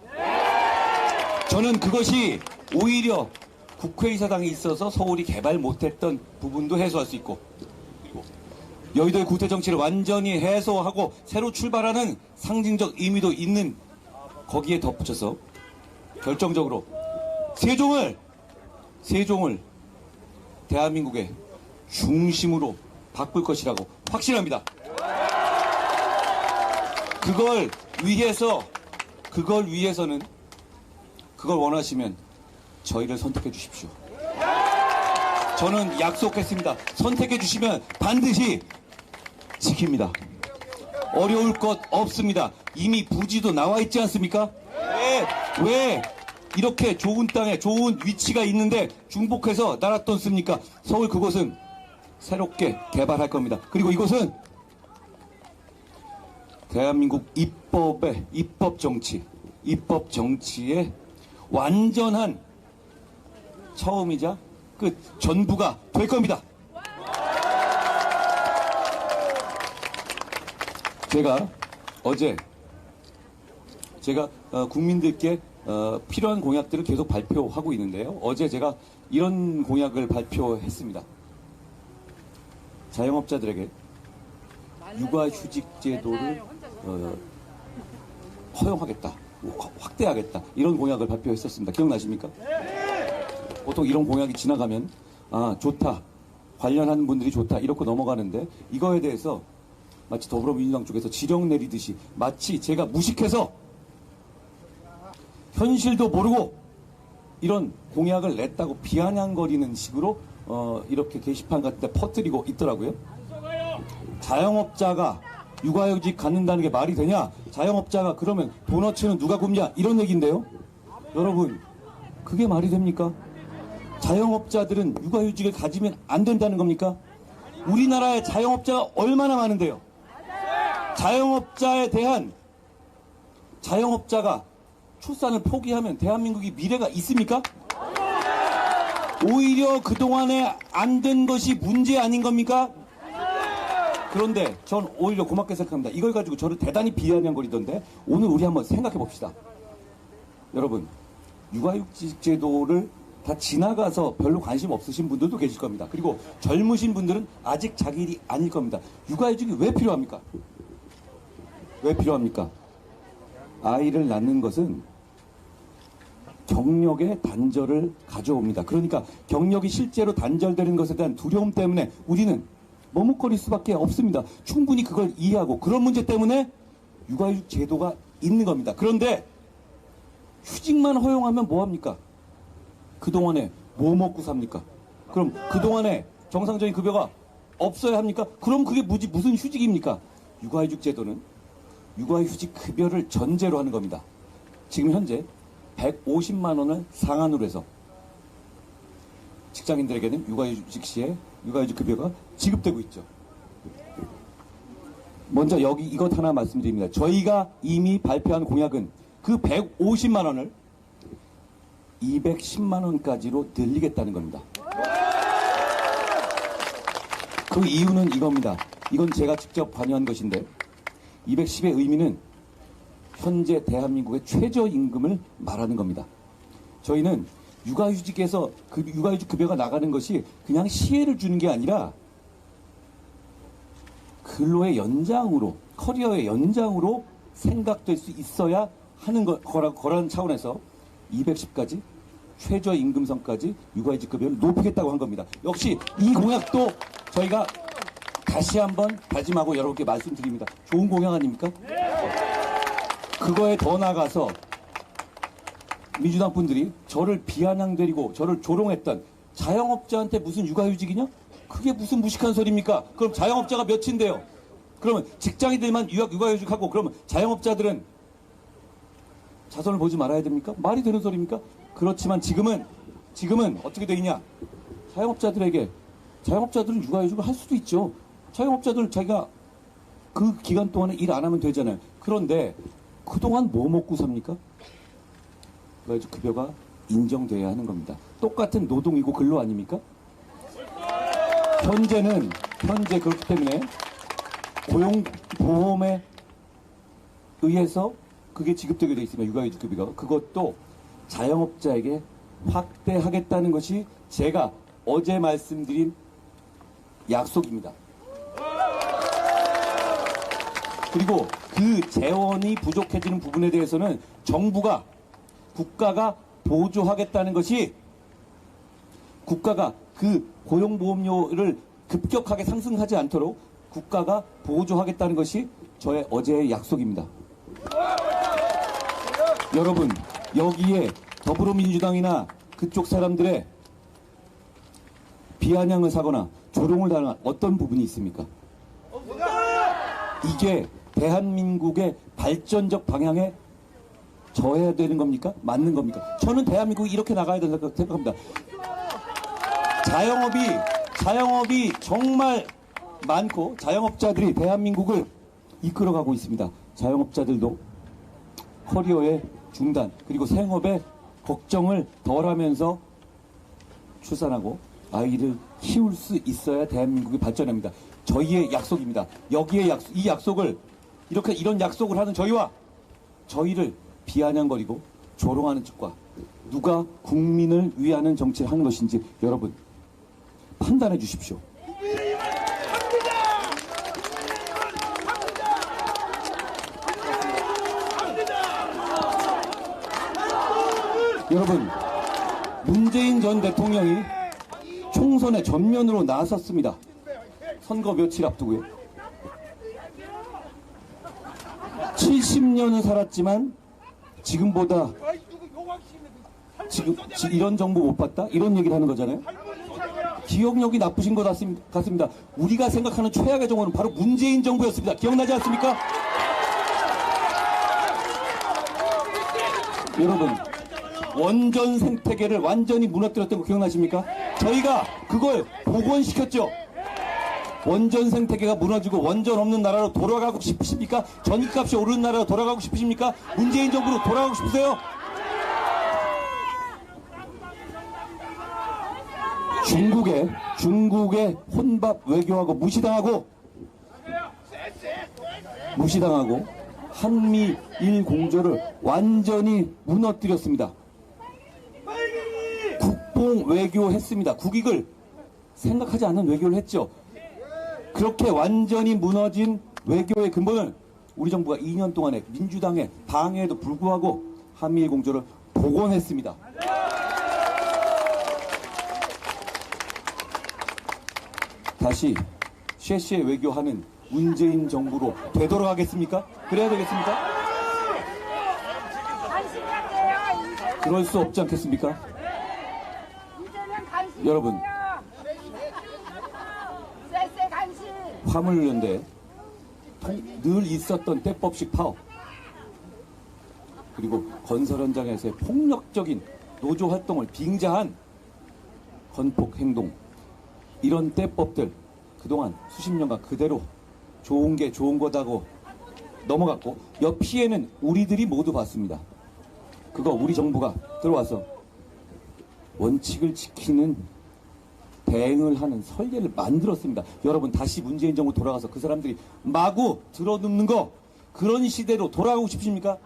저는 그것이 오히려 국회의사당에 있어서 서울이 개발 못했던 부분도 해소할 수 있고, 그리고 여의도의 구태 정치를 완전히 해소하고 새로 출발하는 상징적 의미도 있는, 거기에 덧붙여서 결정적으로 세종을 대한민국의 중심으로 바꿀 것이라고 확신합니다. 그걸 위해서는 그걸 원하시면 저희를 선택해 주십시오. 저는 약속했습니다. 선택해 주시면 반드시 지킵니다. 어려울 것 없습니다. 이미 부지도 나와 있지 않습니까? 왜 이렇게 좋은 땅에 좋은 위치가 있는데 중복해서 나랏돈 씁니까? 서울 그곳은 새롭게 개발할 겁니다. 그리고 이곳은 대한민국 입법 정치의 완전한 처음이자 끝 전부가 될 겁니다. 제가 국민들께 필요한 공약들을 계속 발표하고 있는데요. 어제 제가 이런 공약을 발표했습니다. 자영업자들에게 육아휴직 제도를 허용하겠다, 확대하겠다, 이런 공약을 발표했었습니다. 기억나십니까? 보통 이런 공약이 지나가면 좋다, 관련하는 분들이 좋다 이렇게 넘어가는데, 이거에 대해서 마치 더불어민주당 쪽에서 지령 내리듯이 마치 제가 무식해서 현실도 모르고 이런 공약을 냈다고 비아냥거리는 식으로 이렇게 게시판 같은 데 퍼뜨리고 있더라고요. 자영업자가 육아휴직 갖는다는 게 말이 되냐? 자영업자가 그러면 도너츠는 누가 굽냐? 이런 얘기인데요. 여러분, 그게 말이 됩니까? 자영업자들은 육아휴직을 가지면 안 된다는 겁니까? 우리나라에 자영업자가 얼마나 많은데요. 자영업자가 출산을 포기하면 대한민국이 미래가 있습니까? 오히려 그동안에 안 된 것이 문제 아닌 겁니까? 그런데 전 오히려 고맙게 생각합니다. 이걸 가지고 저를 대단히 비아냥거리던데, 오늘 우리 한번 생각해 봅시다. 여러분, 육아휴직 제도를 다 지나가서 별로 관심 없으신 분들도 계실 겁니다. 그리고 젊으신 분들은 아직 자기 일이 아닐 겁니다. 육아휴직이 왜 필요합니까? 왜 필요합니까? 아이를 낳는 것은 경력의 단절을 가져옵니다. 그러니까 경력이 실제로 단절되는 것에 대한 두려움 때문에 우리는 머뭇거릴 수밖에 없습니다. 충분히 그걸 이해하고, 그런 문제 때문에 육아휴직 제도가 있는 겁니다. 그런데 휴직만 허용하면 뭐합니까? 그동안에 뭐 먹고 삽니까? 그럼 그동안에 정상적인 급여가 없어야 합니까? 그럼 그게 무슨 휴직입니까? 육아휴직 제도는 육아휴직 급여를 전제로 하는 겁니다. 지금 현재 150만 원을 상한으로 해서 직장인들에게는 육아휴직 시에 육아휴직 급여가 지급되고 있죠. 먼저 여기 이것 하나 말씀드립니다. 저희가 이미 발표한 공약은 그 150만 원을 210만 원까지로 늘리겠다는 겁니다. 그 이유는 이겁니다. 이건 제가 직접 관여한 것인데, 210의 의미는 현재 대한민국의 최저임금을 말하는 겁니다. 저희는 육아휴직에서 육아휴직 급여가 나가는 것이 그냥 시혜를 주는 게 아니라 근로의 연장으로, 커리어의 연장으로 생각될 수 있어야 하는 거라는 차원에서 210까지 최저임금선까지 육아휴직 급여를 높이겠다고 한 겁니다. 역시 이 공약도 저희가 다시 한번 다짐하고 여러분께 말씀드립니다. 좋은 공약 아닙니까? 그거에 더 나아가서 민주당 분들이 저를 비아냥대리고 저를 조롱했던 자영업자한테 무슨 육아휴직이냐? 그게 무슨 무식한 소리입니까? 그럼 자영업자가 몇인데요? 그러면 직장인들만 육아휴직하고 그러면 자영업자들은 자손을 보지 말아야 됩니까? 말이 되는 소리입니까? 그렇지만 지금은 어떻게 되느냐? 자영업자들은 육아휴직을 할 수도 있죠. 자영업자들 자기가 그 기간 동안에 일 안 하면 되잖아요. 그런데 그동안 뭐 먹고 삽니까? 육아휴직 급여가 인정돼야 하는 겁니다. 똑같은 노동이고 근로 아닙니까? 현재 그렇기 때문에 고용보험에 의해서 그게 지급되게 돼 있습니다. 육아휴직 급여가. 그것도 자영업자에게 확대하겠다는 것이 제가 어제 말씀드린 약속입니다. 그리고 그 재원이 부족해지는 부분에 대해서는 국가가 보조하겠다는 것이 국가가 그 고용보험료를 급격하게 상승하지 않도록 국가가 보조하겠다는 것이 저의 어제의 약속입니다. 여러분, 여기에 더불어민주당이나 그쪽 사람들의 비아냥을 사거나 조롱을 당한 어떤 부분이 있습니까? 이게 대한민국의 발전적 방향에 져야 되는 겁니까? 맞는 겁니까? 저는 대한민국이 이렇게 나가야 된다고 생각합니다. 자영업이 정말 많고 자영업자들이 대한민국을 이끌어가고 있습니다. 자영업자들도 커리어의 중단 그리고 생업의 걱정을 덜하면서 출산하고 아이를 키울 수 있어야 대한민국이 발전합니다. 저희의 약속입니다. 여기에 이 약속을 이런 약속을 하는 저희와 저희를 비아냥거리고 조롱하는 측과 누가 국민을 위하는 정치를 하는 것인지 여러분 판단해 주십시오. 여러분, 문재인 전 대통령이 총선에 전면으로 나섰습니다. 선거 며칠 앞두고요. 70년을 살았지만 지금보다 지금 이런 정보 못 봤다? 이런 얘기를 하는 거잖아요. 기억력이 나쁘신 것 같습니다. 우리가 생각하는 최악의 정부는 바로 문재인 정부였습니다. 기억나지 않습니까? 여러분, 원전 생태계를 완전히 무너뜨렸던 거 기억나십니까? 저희가 그걸 복원시켰죠. 원전 생태계가 무너지고 원전 없는 나라로 돌아가고 싶으십니까? 전기값이 오르는 나라로 돌아가고 싶으십니까? 문재인 정부로 돌아가고 싶으세요? 중국의 혼밥 외교하고 무시당하고 한미일 공조를 완전히 무너뜨렸습니다. 국뽕 외교했습니다. 국익을 생각하지 않는 외교를 했죠. 그렇게 완전히 무너진 외교의 근본을 우리 정부가 2년 동안에 민주당의 방해에도 불구하고 한미일 공조를 복원했습니다. 다시 쉐시의 외교하는 문재인 정부로 되돌아가겠습니까? 그래야 되겠습니까? 그럴 수 없지 않겠습니까? 여러분, 화물연대 늘 있었던 때법식 파업 그리고 건설 현장에서의 폭력적인 노조 활동을 빙자한 건폭 행동, 이런 때법들 그동안 수십 년간 그대로 좋은 게 좋은 거다고 넘어갔고 여 피해는 우리들이 모두 봤습니다. 그거 우리 정부가 들어와서 원칙을 지키는 대응을 하는 설계를 만들었습니다. 여러분, 다시 문재인 정부 돌아가서 그 사람들이 마구 들어눕는 거, 그런 시대로 돌아가고 싶으십니까?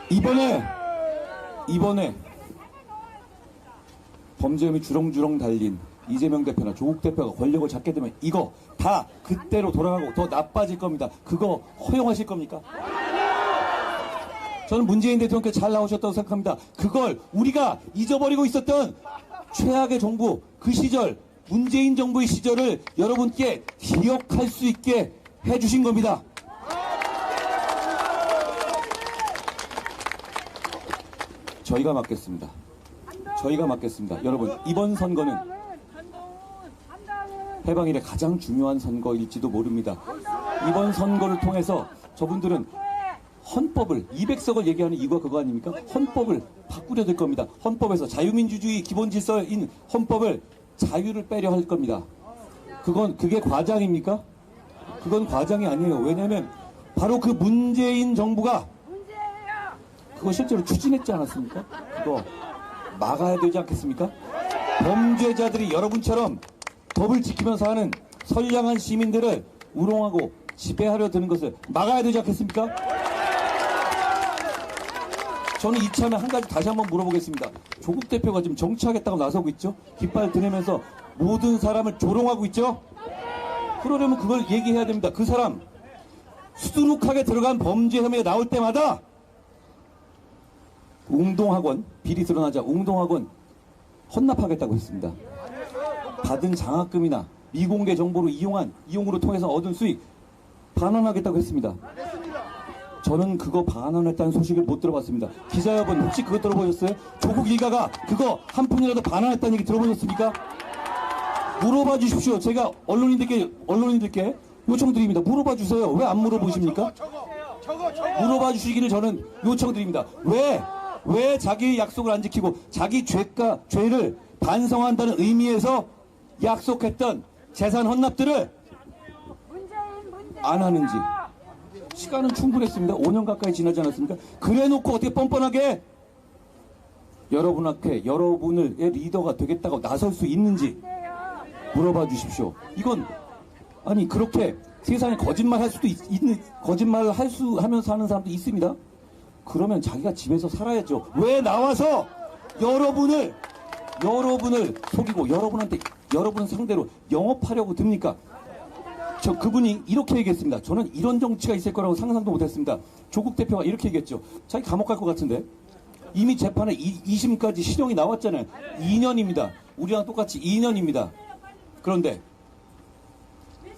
이번에 범죄혐의 주렁주렁 달린 이재명 대표나 조국 대표가 권력을 잡게 되면 이거 다 그때로 돌아가고 더 나빠질 겁니다. 그거 허용하실 겁니까? 저는 문재인 대통령께 잘 나오셨다고 생각합니다. 그걸 우리가 잊어버리고 있었던 최악의 정부, 그 시절, 문재인 정부의 시절을 여러분께 기억할 수 있게 해주신 겁니다. 저희가 맡겠습니다. 여러분, 이번 선거는 해방 이래 가장 중요한 선거일지도 모릅니다. 이번 선거를 통해서 저분들은 헌법을 200석을 얘기하는 이유가 그거 아닙니까? 헌법을 바꾸려 될 겁니다. 헌법에서 자유민주주의 기본 질서인 헌법을 자유를 빼려 할 겁니다. 그게 과장입니까? 그건 과장이 아니에요. 왜냐하면 바로 그 문재인 정부가 그거 실제로 추진했지 않았습니까? 그거 막아야 되지 않겠습니까? 범죄자들이 여러분처럼 법을 지키면서 하는 선량한 시민들을 우롱하고 지배하려 드는 것을 막아야 되지 않겠습니까? 저는 이참에 한 가지 다시 한번 물어보겠습니다. 조국 대표가 지금 정치하겠다고 나서고 있죠? 깃발 드내면서 모든 사람을 조롱하고 있죠? 그러려면 그걸 얘기해야 됩니다. 그 사람 수두룩하게 들어간 범죄 혐의가 나올 때마다 웅동학원 비리 드러나자 웅동학원 헌납하겠다고 했습니다. 받은 장학금이나 미공개 정보로 이용으로 통해서 얻은 수익 반환하겠다고 했습니다. 저는 그거 반환했다는 소식을 못 들어봤습니다. 기자 여러분 혹시 그거 들어보셨어요? 조국 일가가 그거 한 푼이라도 반환했다는 얘기 들어보셨습니까? 물어봐 주십시오. 제가 언론인들께 요청드립니다. 물어봐 주세요. 왜 안 물어보십니까? 물어봐 주시기를 저는 요청드립니다. 왜 자기의 약속을 안 지키고 자기 죄를 반성한다는 의미에서 약속했던 재산 헌납들을 안 하는지. 시간은 충분했습니다. 5년 가까이 지나지 않았습니까? 그래 놓고 어떻게 뻔뻔하게 여러분의 리더가 되겠다고 나설 수 있는지 물어봐 주십시오. 이건 아니 그렇게 세상에 거짓말 할 수도 하면서 하는 사람도 있습니다. 그러면 자기가 집에서 살아야죠. 왜 나와서 여러분을 속이고 여러분 상대로 영업하려고 듭니까? 그분이 이렇게 얘기했습니다. 저는 이런 정치가 있을 거라고 상상도 못했습니다. 조국 대표가 이렇게 얘기했죠. 자기 감옥 갈 것 같은데 이미 재판에 2심까지 실형이 나왔잖아요. 2년입니다. 우리랑 똑같이 2년입니다. 그런데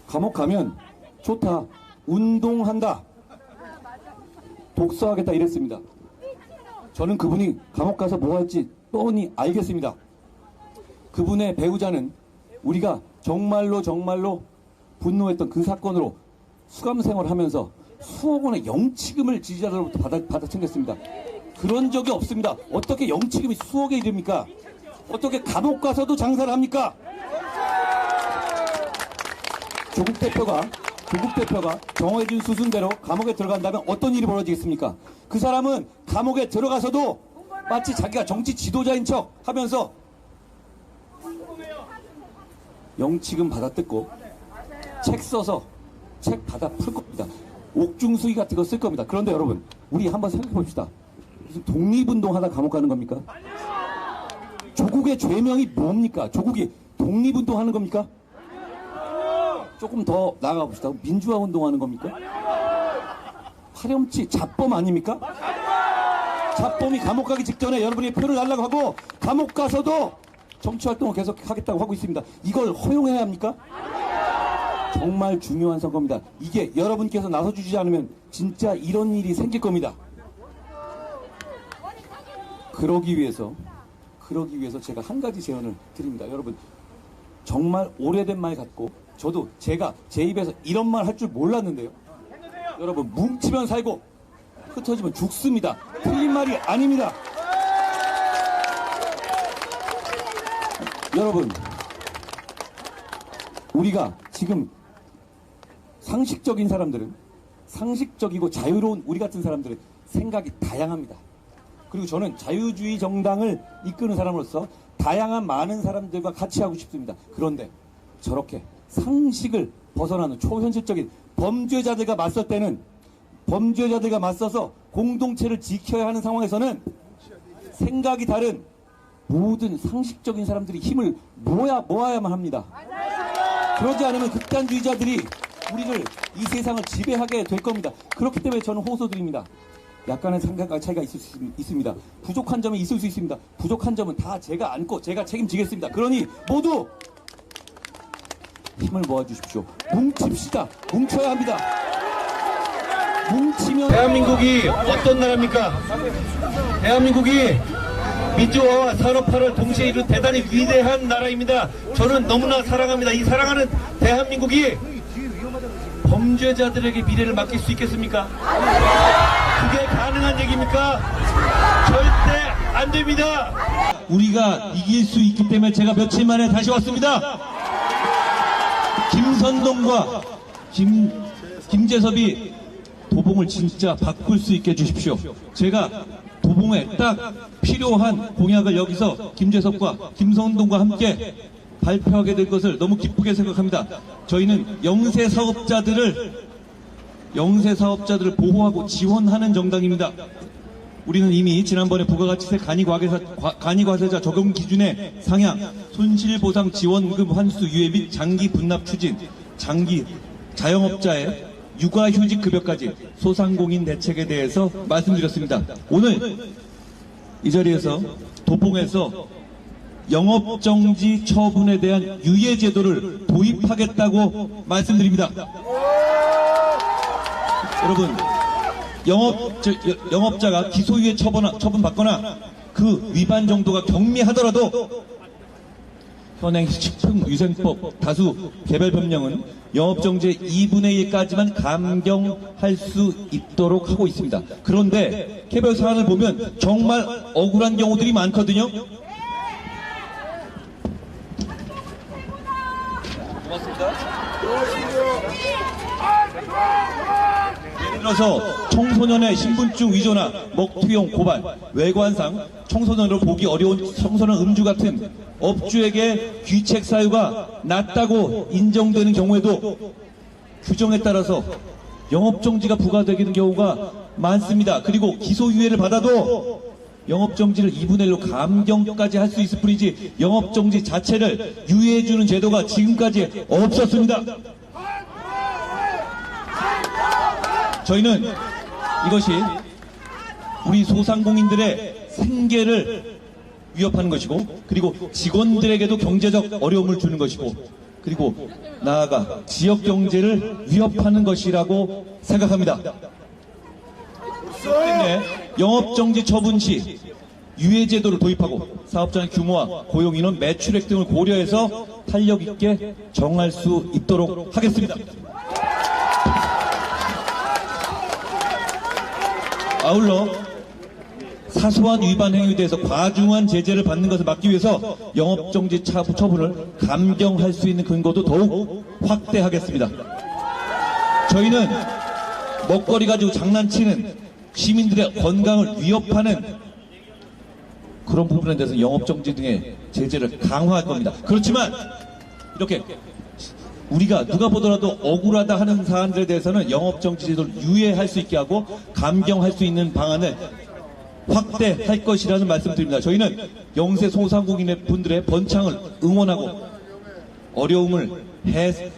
감옥 가면 좋다. 운동한다. 독서하겠다 이랬습니다. 저는 그분이 감옥 가서 뭐 할지 뻔히 알겠습니다. 그분의 배우자는 우리가 정말로 분노했던 그 사건으로 수감 생활하면서 수억 원의 영치금을 지지자들로부터 받아 챙겼습니다. 그런 적이 없습니다. 어떻게 영치금이 수억에 이릅니까? 어떻게 감옥 가서도 장사를 합니까? 조국 대표가 정해진 수순대로 감옥에 들어간다면 어떤 일이 벌어지겠습니까? 그 사람은 감옥에 들어가서도 마치 자기가 정치 지도자인 척 하면서 영치금 받아 뜯고 책 써서 책 받아 풀 겁니다. 옥중수의 같은 거 쓸 겁니다. 그런데 여러분 우리 한번 생각해 봅시다. 무슨 독립운동하다 감옥 가는 겁니까? 조국의 죄명이 뭡니까? 조국이 독립운동하는 겁니까? 조금 더 나아가 봅시다. 민주화 운동하는 겁니까? 파렴치 잡범 아닙니까? 잡범이 감옥 가기 직전에 여러분이 표를 달라고 하고 감옥 가서도 정치활동을 계속 하겠다고 하고 있습니다. 이걸 허용해야 합니까? 정말 중요한 선거입니다. 이게 여러분께서 나서주지 않으면 진짜 이런 일이 생길 겁니다. 그러기 위해서 제가 한 가지 제안을 드립니다. 여러분 정말 오래된 말 같고 저도 제가 제 입에서 이런 말 할 줄 몰랐는데요. 여러분 뭉치면 살고 흩어지면 죽습니다. 틀린 말이 아닙니다. 여러분 우리가 지금 상식적이고 자유로운 우리 같은 사람들은 생각이 다양합니다. 그리고 저는 자유주의 정당을 이끄는 사람으로서 다양한 많은 사람들과 같이 하고 싶습니다. 그런데 저렇게 상식을 벗어나는 초현실적인 범죄자들과 맞서서 공동체를 지켜야 하는 상황에서는 생각이 다른 모든 상식적인 사람들이 힘을 모아야만 합니다. 그러지 않으면 극단주의자들이 우리를 이 세상을 지배하게 될 겁니다. 그렇기 때문에 저는 호소드립니다. 약간의 생각 차이가 있을 수 있습니다. 부족한 점이 있을 수 있습니다. 부족한 점은 다 제가 안고 제가 책임지겠습니다. 그러니 모두 힘을 모아주십시오. 뭉칩시다. 뭉쳐야 합니다. 뭉치면 대한민국이 어떤 나라입니까? 대한민국이 민주화와 산업화를 동시에 이룬 대단히 위대한 나라입니다. 저는 너무나 사랑합니다. 이 사랑하는 대한민국이 범죄자들에게 미래를 맡길 수 있겠습니까? 그게 가능한 얘기입니까? 절대 안 됩니다. 우리가 이길 수 있기 때문에 제가 며칠 만에 다시 왔습니다. 김선동과 김재섭이 도봉을 진짜 바꿀 수 있게 해주십시오. 제가 도봉에 딱 필요한 공약을 여기서 김재섭과 김선동과 함께 발표하게 될 것을 너무 기쁘게 생각합니다. 저희는 영세 사업자들을 보호하고 지원하는 정당입니다. 우리는 이미 지난번에 부가가치세 간이과세자 적용 기준의 상향, 손실보상 지원금 환수 유예 및 장기 분납 추진, 장기 자영업자의 육아휴직 급여까지 소상공인 대책에 대해서 말씀드렸습니다. 오늘 이 자리에서 도봉에서 영업정지 처분에 대한 유예제도를 도입하겠다고 말씀드립니다. 여러분, 영업자가 기소유예 처분받거나 그 위반 정도가 경미하더라도 현행 식품위생법 다수 개별법령은 영업정지의 2분의 1까지만 감경할 수 있도록 하고 있습니다. 그런데 개별 사안을 보면 정말 억울한 경우들이 많거든요. 예를 들어서 청소년의 신분증 위조나 먹튀용 고발, 외관상 청소년으로 보기 어려운 청소년 음주 같은 업주에게 귀책 사유가 낮다고 인정되는 경우에도 규정에 따라서 영업정지가 부과되는 경우가 많습니다. 그리고 기소유예를 받아도 영업정지를 2분의 1로 감경까지 할 수 있을 뿐이지 영업정지 자체를 유예해주는 제도가 지금까지 없었습니다. 저희는 이것이 우리 소상공인들의 생계를 위협하는 것이고, 그리고 직원들에게도 경제적 어려움을 주는 것이고, 그리고 나아가 지역 경제를 위협하는 것이라고 생각합니다. 때문에 영업정지 처분 시 유예제도를 도입하고 사업장의 규모와 고용인원, 매출액 등을 고려해서 탄력 있게 정할 수 있도록 하겠습니다. 아울러 사소한 위반 행위에 대해서 과중한 제재를 받는 것을 막기 위해서 영업정지 처분을 감경할 수 있는 근거도 더욱 확대하겠습니다. 저희는 먹거리 가지고 장난치는 시민들의 건강을 위협하는 그런 부분에 대해서 영업정지 등의 제재를 강화할 겁니다. 그렇지만 이렇게 우리가 누가 보더라도 억울하다 하는 사안들에 대해서는 영업정지 제도를 유예할 수 있게 하고 감경할 수 있는 방안을 확대할 것이라는 말씀드립니다. 저희는 영세 소상공인 분들의 번창을 응원하고 어려움을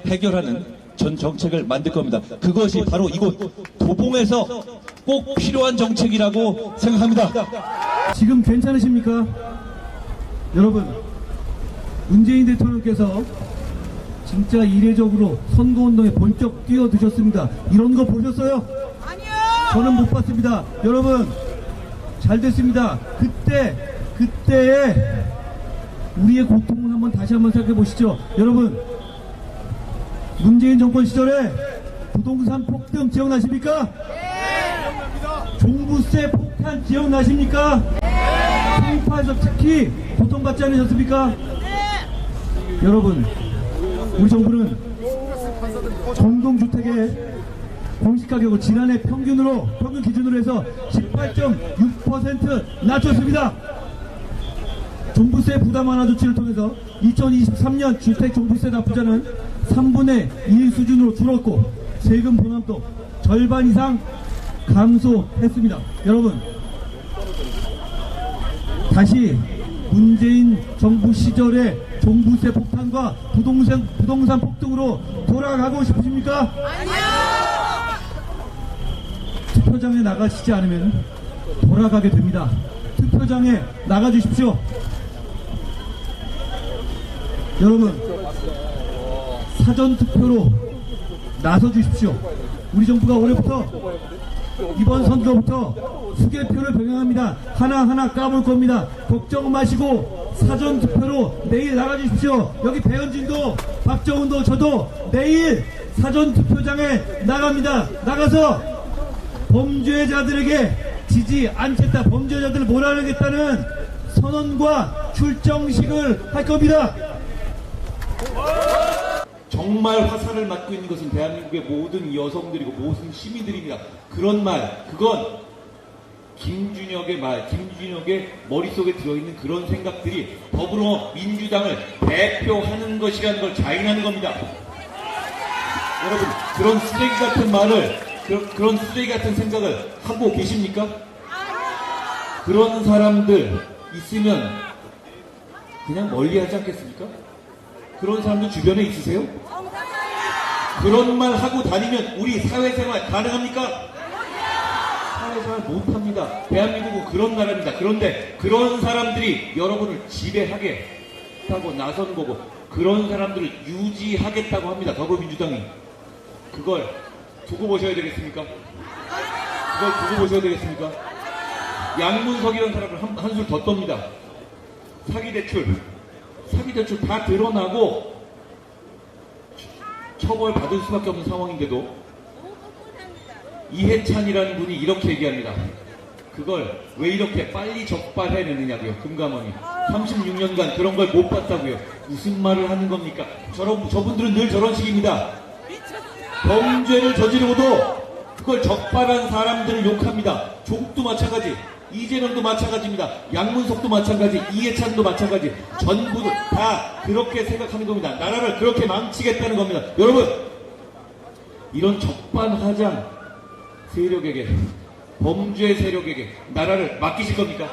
해결하는 전 정책을 만들 겁니다. 그것이 바로 이곳 도봉에서 꼭 필요한 정책이라고 생각합니다. 지금 괜찮으십니까? 여러분, 문재인 대통령께서 진짜 이례적으로 선거운동에 번쩍 뛰어드셨습니다. 이런 거 보셨어요? 아니요! 저는 못 봤습니다. 여러분, 잘 됐습니다. 그때의 우리의 고통을 다시 한번 생각해 보시죠. 여러분, 문재인 정권 시절에 부동산 폭등 기억나십니까? 네! 기억납니다. 종부세 폭탄 기억나십니까? 네! 청파에서 특히 고통받지 않으셨습니까? 네! 여러분, 우리 정부는 공동주택의 공시가격을 지난해 평균 기준으로 해서 18.6% 낮췄습니다. 종부세 부담 완화 조치를 통해서 2023년 주택 종부세 납부자는 3분의 1 수준으로 줄었고 세금 부담도 절반 이상 감소했습니다. 여러분, 다시 문재인 정부 시절의 종부세 폭탄과 부동산 폭등으로 돌아가고 싶으십니까? 아니요! 투표장에 나가시지 않으면 돌아가게 됩니다. 투표장에 나가주십시오. 여러분, 사전투표로 나서주십시오. 우리 정부가 올해부터 이번 선거부터 수개표를 병행합니다. 하나하나 까볼 겁니다. 걱정 마시고 사전투표로 내일 나가주십시오. 여기 배현진도 박정훈도 저도 내일 사전투표장에 나갑니다. 나가서 범죄자들에게 지지 않겠다, 범죄자들을 몰아내겠다는 선언과 출정식을 할 겁니다. 정말 화살을 맞고 있는 것은 대한민국의 모든 여성들이고 모든 시민들입니다. 그런 말, 그건 김준혁의 머릿속에 들어있는 그런 생각들이 더불어민주당을 대표하는 것이라는 걸 자인하는 겁니다. 여러분, 그런 쓰레기 같은 말을, 그런 쓰레기 같은 생각을 하고 계십니까? 그런 사람들 있으면 그냥 멀리 하지 않겠습니까? 그런 사람들 주변에 있으세요? 그런 말 하고 다니면 우리 사회생활 가능합니까? 사회생활 못합니다. 합니다. 대한민국은 그런 나라입니다. 그런데 그런 사람들이 여러분을 지배하겠다고 나선 거고 그런 사람들을 유지하겠다고 합니다. 더불어민주당이. 그걸 두고 보셔야 되겠습니까? 그걸 두고 보셔야 되겠습니까? 양문석이라는 사람을 한술 더 떱니다. 사기대출 다 드러나고 처벌받을 수밖에 없는 상황인데도 이해찬이라는 분이 이렇게 얘기합니다. 그걸 왜 이렇게 빨리 적발해내느냐고요. 금감원이 36년간 그런 걸 못 봤다고요. 무슨 말을 하는 겁니까? 저분들은 늘 저런 식입니다. 범죄를 저지르고도 그걸 적발한 사람들을 욕합니다. 조국도 마찬가지, 이재명도 마찬가지입니다. 양문석도 마찬가지, 이해찬도 마찬가지. 전부 다 그렇게 생각하는 겁니다. 나라를 그렇게 망치겠다는 겁니다. 여러분, 이런 적반하장 세력에게, 범죄 세력에게 나라를 맡기실 겁니까?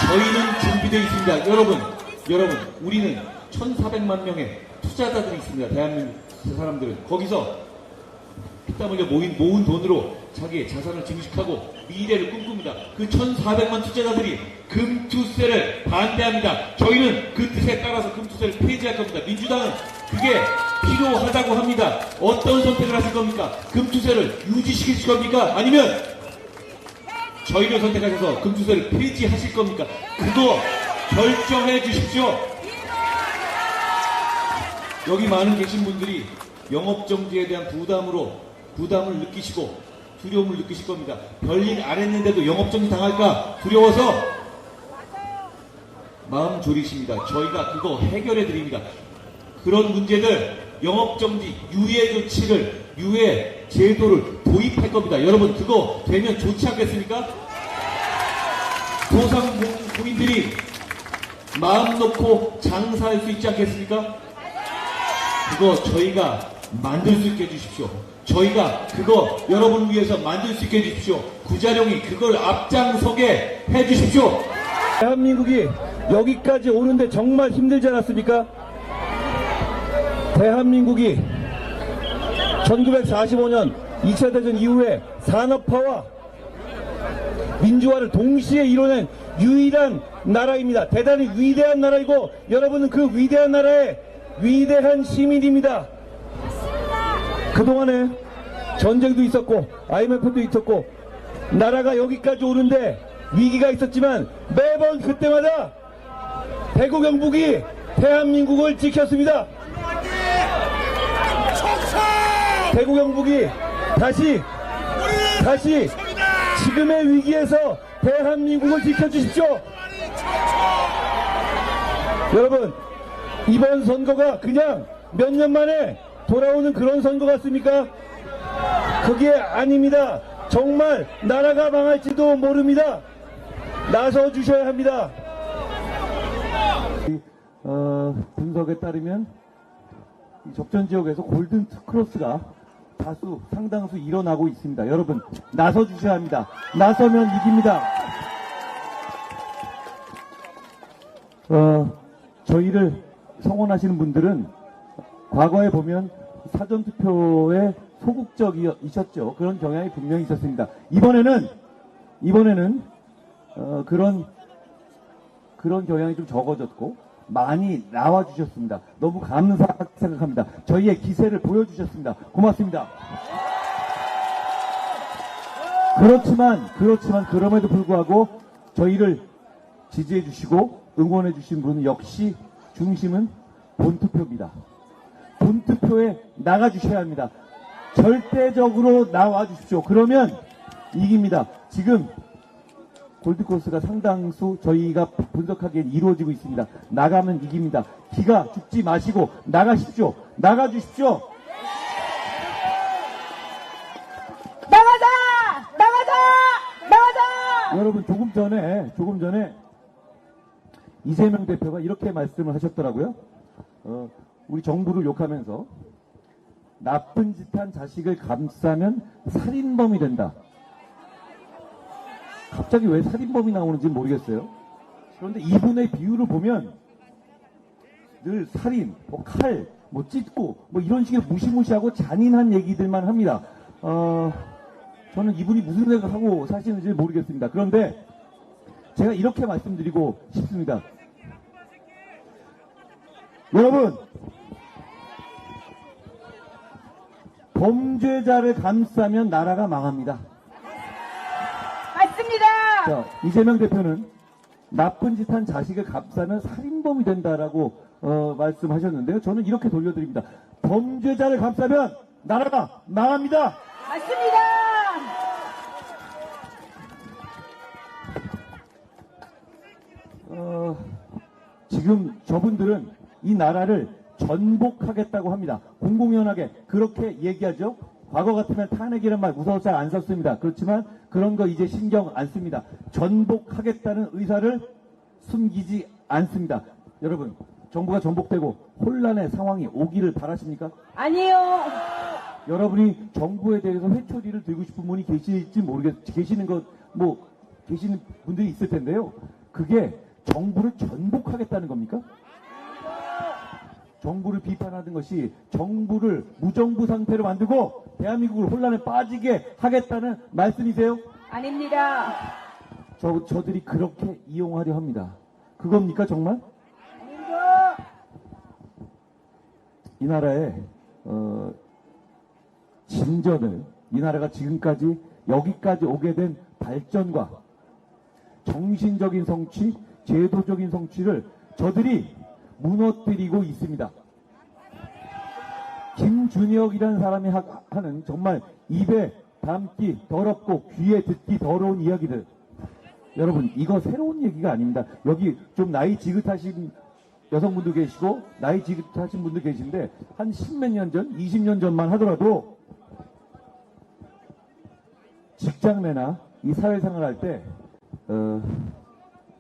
저희는 준비되어 있습니다. 여러분, 우리는 1,400만 명의 투자자들이 있습니다. 대한민국 사람들은. 거기서 피땀 흘려 모은 돈으로 자기의 자산을 증식하고 미래를 꿈꿉니다. 그 1,400만 투자자들이 금투세를 반대합니다. 저희는 그 뜻에 따라서 금투세를 폐지할 겁니다. 민주당은 그게 필요하다고 합니다. 어떤 선택을 하실 겁니까? 금투세를 유지시키실 겁니까? 아니면 저희를 선택하셔서 금투세를 폐지하실 겁니까? 그거 결정해 주십시오. 여기 많은 계신 분들이 영업정지에 대한 부담을 느끼시고 두려움을 느끼실 겁니다. 별일 안 했는데도 영업정지 당할까 두려워서 마음 졸이십니다. 저희가 그거 해결해 드립니다. 그런 문제들, 영업정지, 유예 제도를 도입할 겁니다. 여러분, 그거 되면 좋지 않겠습니까? 소상공인들이 마음 놓고 장사할 수 있지 않겠습니까? 그거 저희가 만들 수 있게 해주십시오. 저희가 그거 여러분을 위해서 만들 수 있게 해주십시오. 구자룡이 그걸 앞장서게 해주십시오. 대한민국이 여기까지 오는데 정말 힘들지 않았습니까? 대한민국이 1945년 2차 대전 이후에 산업화와 민주화를 동시에 이뤄낸 유일한 나라입니다. 대단히 위대한 나라이고 여러분은 그 위대한 나라의 위대한 시민입니다. 그동안에 전쟁도 있었고 IMF도 있었고 나라가 여기까지 오는데 위기가 있었지만 매번 그때마다 대구 경북이 대한민국을 지켰습니다. 대구 경북이 다시 지금의 위기에서 대한민국을 지켜주십시오. 여러분, 이번 선거가 그냥 몇 년 만에 돌아오는 그런 선거 같습니까? 그게 아닙니다. 정말 나라가 망할지도 모릅니다. 나서 주셔야 합니다. 분석에 따르면 접전 지역에서 골든 크로스가 상당수 일어나고 있습니다. 여러분, 나서 주셔야 합니다. 나서면 이깁니다. 저희를 성원하시는 분들은 과거에 보면 사전투표에 소극적이셨죠. 그런 경향이 분명히 있었습니다. 이번에는 그런 경향이 좀 적어졌고 많이 나와주셨습니다. 너무 감사하게 생각합니다. 저희의 기세를 보여주셨습니다. 고맙습니다. 그렇지만 그럼에도 불구하고 저희를 지지해 주시고 응원해 주신 분은 역시 중심은 본투표입니다. 본투표에 나가주셔야 합니다. 절대적으로 나와주십시오. 그러면 이깁니다. 지금 골드코스가 상당수 저희가 분석하기엔 이루어지고 있습니다. 나가면 이깁니다. 기가 죽지 마시고 나가십시오. 나가주십시오. 나가자! 여러분, 조금 전에 이재명 대표가 이렇게 말씀을 하셨더라고요. 우리 정부를 욕하면서 나쁜 짓 한 자식을 감싸면 살인범이 된다. 갑자기 왜 살인범이 나오는지 모르겠어요. 그런데 이분의 비유를 보면 늘 살인, 칼, 찢고 이런 식의 무시무시하고 잔인한 얘기들만 합니다. 저는 이분이 무슨 생각을 하고 사시는지 모르겠습니다. 그런데 제가 이렇게 말씀드리고 싶습니다. 여러분, 범죄자를 감싸면 나라가 망합니다. 맞습니다. 자, 이재명 대표는 나쁜 짓 한 자식을 감싸면 살인범이 된다라고 말씀하셨는데요. 저는 이렇게 돌려드립니다. 범죄자를 감싸면 나라가 망합니다. 맞습니다. 지금 저분들은 이 나라를 전복하겠다고 합니다. 공공연하게 그렇게 얘기하죠. 과거 같으면 탄핵이라는 말 무서워서 잘 안 썼습니다. 그렇지만 그런 거 이제 신경 안 씁니다. 전복하겠다는 의사를 숨기지 않습니다. 여러분, 정부가 전복되고 혼란의 상황이 오기를 바라십니까? 아니요. 여러분이 정부에 대해서 회초리를 들고 싶은 분이 계실지 계시는 분들이 있을 텐데요. 그게 정부를 전복하겠다는 겁니까? 정부를 비판하는 것이 정부를 무정부 상태로 만들고 대한민국을 혼란에 빠지게 하겠다는 말씀이세요? 아닙니다. 저들이 그렇게 이용하려 합니다. 그겁니까 정말? 아닙니다. 이 나라의 진전을, 이 나라가 지금까지 여기까지 오게 된 발전과 정신적인 성취, 제도적인 성취를 저들이 무너뜨리고 있습니다. 김준혁이라는 사람이 하는 정말 입에 담기 더럽고 귀에 듣기 더러운 이야기들. 여러분, 이거 새로운 얘기가 아닙니다. 여기 좀 나이 지긋하신 여성분도 계시고 나이 지긋하신 분도 계신데 한 10몇 년 전, 20년 전만 하더라도 직장내나 이 사회생활 할 때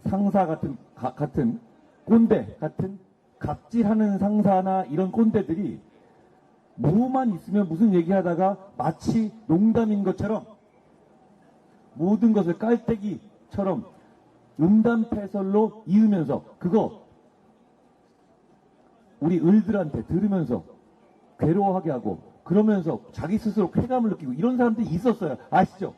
상사 같은 꼰대 같은 갑질하는 상사나 이런 꼰대들이 뭐만 있으면 무슨 얘기하다가 마치 농담인 것처럼 모든 것을 깔때기처럼 음담패설로 이으면서 그거 우리 을들한테 들으면서 괴로워하게 하고 그러면서 자기 스스로 쾌감을 느끼고 이런 사람들이 있었어요. 아시죠?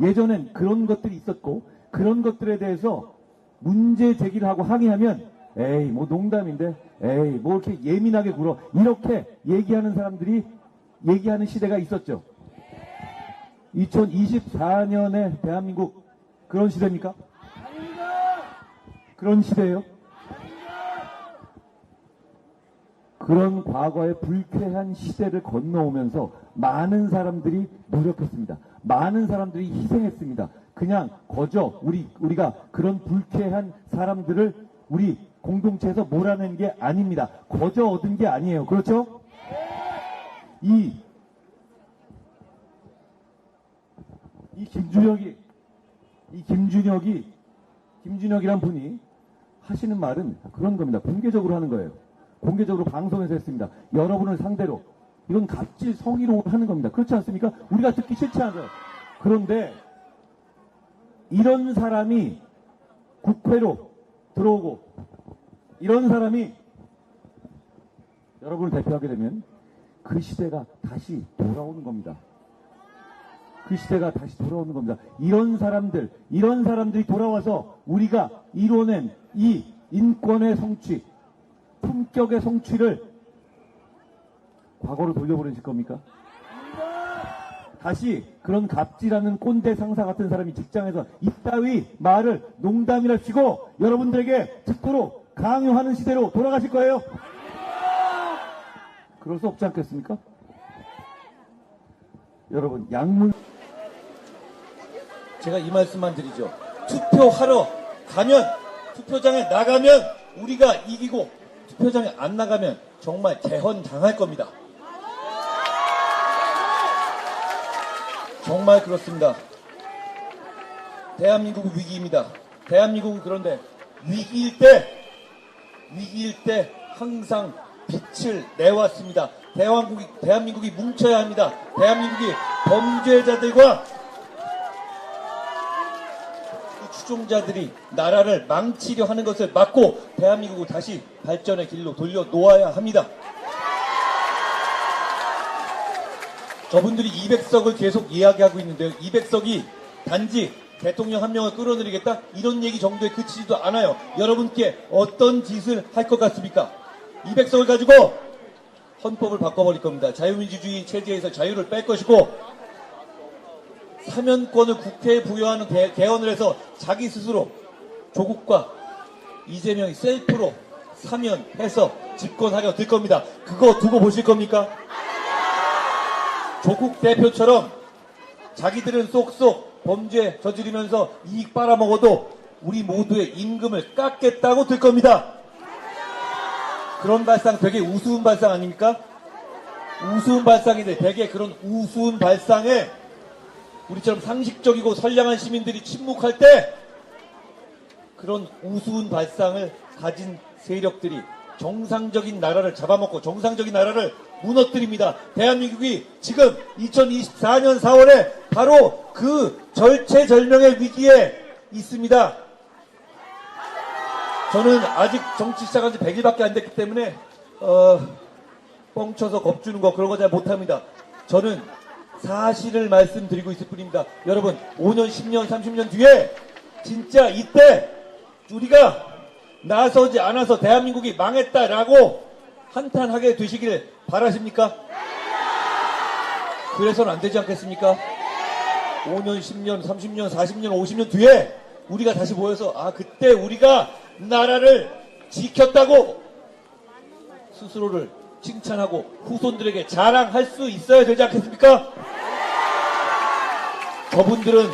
예전엔 그런 것들이 있었고 그런 것들에 대해서 문제 제기를 하고 항의하면 에이 뭐 농담인데 에이 뭐 이렇게 예민하게 굴어 이렇게 얘기하는 사람들이 얘기하는 시대가 있었죠. 2024년에 대한민국 그런 시대입니까? 그런 시대예요? 그런 과거의 불쾌한 시대를 건너오면서 많은 사람들이 노력했습니다. 많은 사람들이 희생했습니다. 그냥 거저 우리가 그런 불쾌한 사람들을 우리 공동체에서 몰아낸 게 아닙니다. 거저 얻은 게 아니에요. 그렇죠? 이 김준혁이란 분이 하시는 말은 그런 겁니다. 공개적으로 하는 거예요. 공개적으로 방송에서 했습니다. 여러분을 상대로. 이건 갑질 성희롱을 하는 겁니다. 그렇지 않습니까? 우리가 듣기 싫지 않아요. 그런데 이런 사람이 국회로 들어오고 이런 사람이 여러분을 대표하게 되면 그 시대가 다시 돌아오는 겁니다. 그 시대가 다시 돌아오는 겁니다. 이런 사람들이 돌아와서 우리가 이뤄낸 이 인권의 성취, 품격의 성취를 과거로 돌려보내실 겁니까? 다시 그런 갑질하는 꼰대 상사 같은 사람이 직장에서 이따위 말을 농담이라 치고 여러분들에게 듣도록 강요하는 시대로 돌아가실 거예요? 그럴 수 없지 않겠습니까? 여러분, 제가 이 말씀만 드리죠. 투표하러 가면, 투표장에 나가면 우리가 이기고 투표장에 안 나가면 정말 개헌 당할 겁니다. 정말 그렇습니다. 대한민국은 위기입니다. 대한민국은 그런데 위기일 때 항상 빛을 내왔습니다. 대한민국이 뭉쳐야 합니다. 대한민국이 범죄자들과 추종자들이 나라를 망치려 하는 것을 막고 대한민국을 다시 발전의 길로 돌려 놓아야 합니다. 저분들이 200석을 계속 이야기하고 있는데요. 200석이 단지 대통령 한 명을 끌어내리겠다? 이런 얘기 정도에 그치지도 않아요. 여러분께 어떤 짓을 할 것 같습니까? 200석을 가지고 헌법을 바꿔버릴 겁니다. 자유민주주의 체제에서 자유를 뺄 것이고 사면권을 국회에 부여하는 개헌을 해서 자기 스스로 조국과 이재명이 셀프로 사면해서 집권하려 들 겁니다. 그거 두고 보실 겁니까? 조국 대표처럼 자기들은 쏙쏙 범죄 저지르면서 이익 빨아먹어도 우리 모두의 임금을 깎겠다고 들 겁니다. 그런 발상 되게 우스운 발상 아닙니까? 우스운 발상인데 되게 그런 우스운 발상에 우리처럼 상식적이고 선량한 시민들이 침묵할 때 그런 우스운 발상을 가진 세력들이 정상적인 나라를 잡아먹고 정상적인 나라를 무너뜨립니다. 대한민국이 지금 2024년 4월에 바로 그 절체절명의 위기에 있습니다. 저는 아직 정치 시작한 지 100일밖에 안 됐기 때문에 뻥쳐서 겁주는 거 그런 거 잘 못합니다. 저는 사실을 말씀드리고 있을 뿐입니다. 여러분 5년, 10년, 30년 뒤에 진짜 이때 우리가 나서지 않아서 대한민국이 망했다라고 한탄하게 되시길 바라십니까? 그래서는 안 되지 않겠습니까? 5년, 10년, 30년, 40년, 50년 뒤에 우리가 다시 모여서 그때 우리가 나라를 지켰다고 스스로를 칭찬하고 후손들에게 자랑할 수 있어야 되지 않겠습니까? 저분들은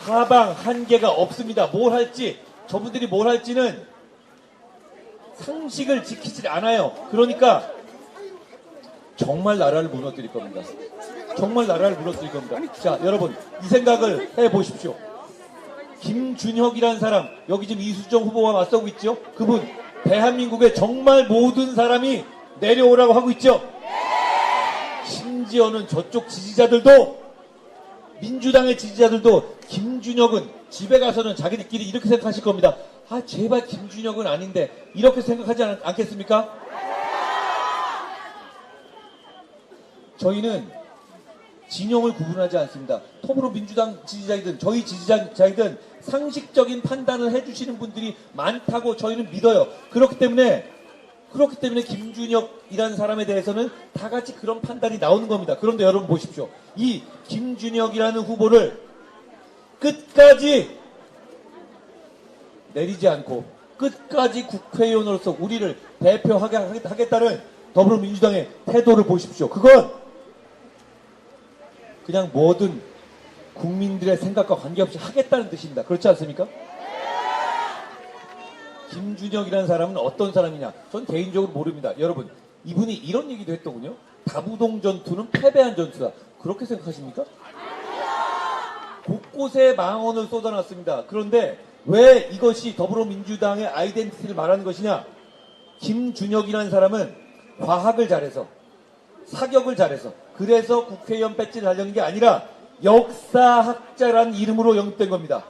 하방 한계가 없습니다. 뭘 할지, 저분들이 뭘 할지는 상식을 지키지 않아요. 그러니까 정말 나라를 무너뜨릴 겁니다. 정말 나라를 무너뜨릴 겁니다. 자, 여러분 이 생각을 해보십시오. 김준혁이라는 사람, 여기 지금 이수정 후보와 맞서고 있죠? 그분 대한민국의 정말 모든 사람이 내려오라고 하고 있죠? 심지어는 저쪽 지지자들도, 민주당의 지지자들도 김준혁은 집에 가서는 자기들끼리 이렇게 생각하실 겁니다. 제발 김준혁은 아닌데 이렇게 생각하지 않겠습니까? 저희는 진영을 구분하지 않습니다. 더불어민주당 지지자이든 저희 지지자이든 상식적인 판단을 해주시는 분들이 많다고 저희는 믿어요. 그렇기 때문에 김준혁이라는 사람에 대해서는 다 같이 그런 판단이 나오는 겁니다. 그런데 여러분 보십시오. 이 김준혁이라는 후보를 끝까지 내리지 않고 끝까지 국회의원으로서 우리를 대표하게 하겠다는 더불어민주당의 태도를 보십시오. 그건 그냥 뭐든 국민들의 생각과 관계없이 하겠다는 뜻입니다. 그렇지 않습니까? 김준혁이라는 사람은 어떤 사람이냐? 전 개인적으로 모릅니다. 여러분, 이분이 이런 얘기도 했더군요. 다부동 전투는 패배한 전투다. 그렇게 생각하십니까? 곳곳에 망언을 쏟아놨습니다. 그런데 왜 이것이 더불어민주당의 아이덴티티를 말하는 것이냐? 김준혁이라는 사람은 과학을 잘해서, 사격을 잘해서, 그래서 국회의원 배지를 달려는 게 아니라 역사학자라는 이름으로 영입된 겁니다.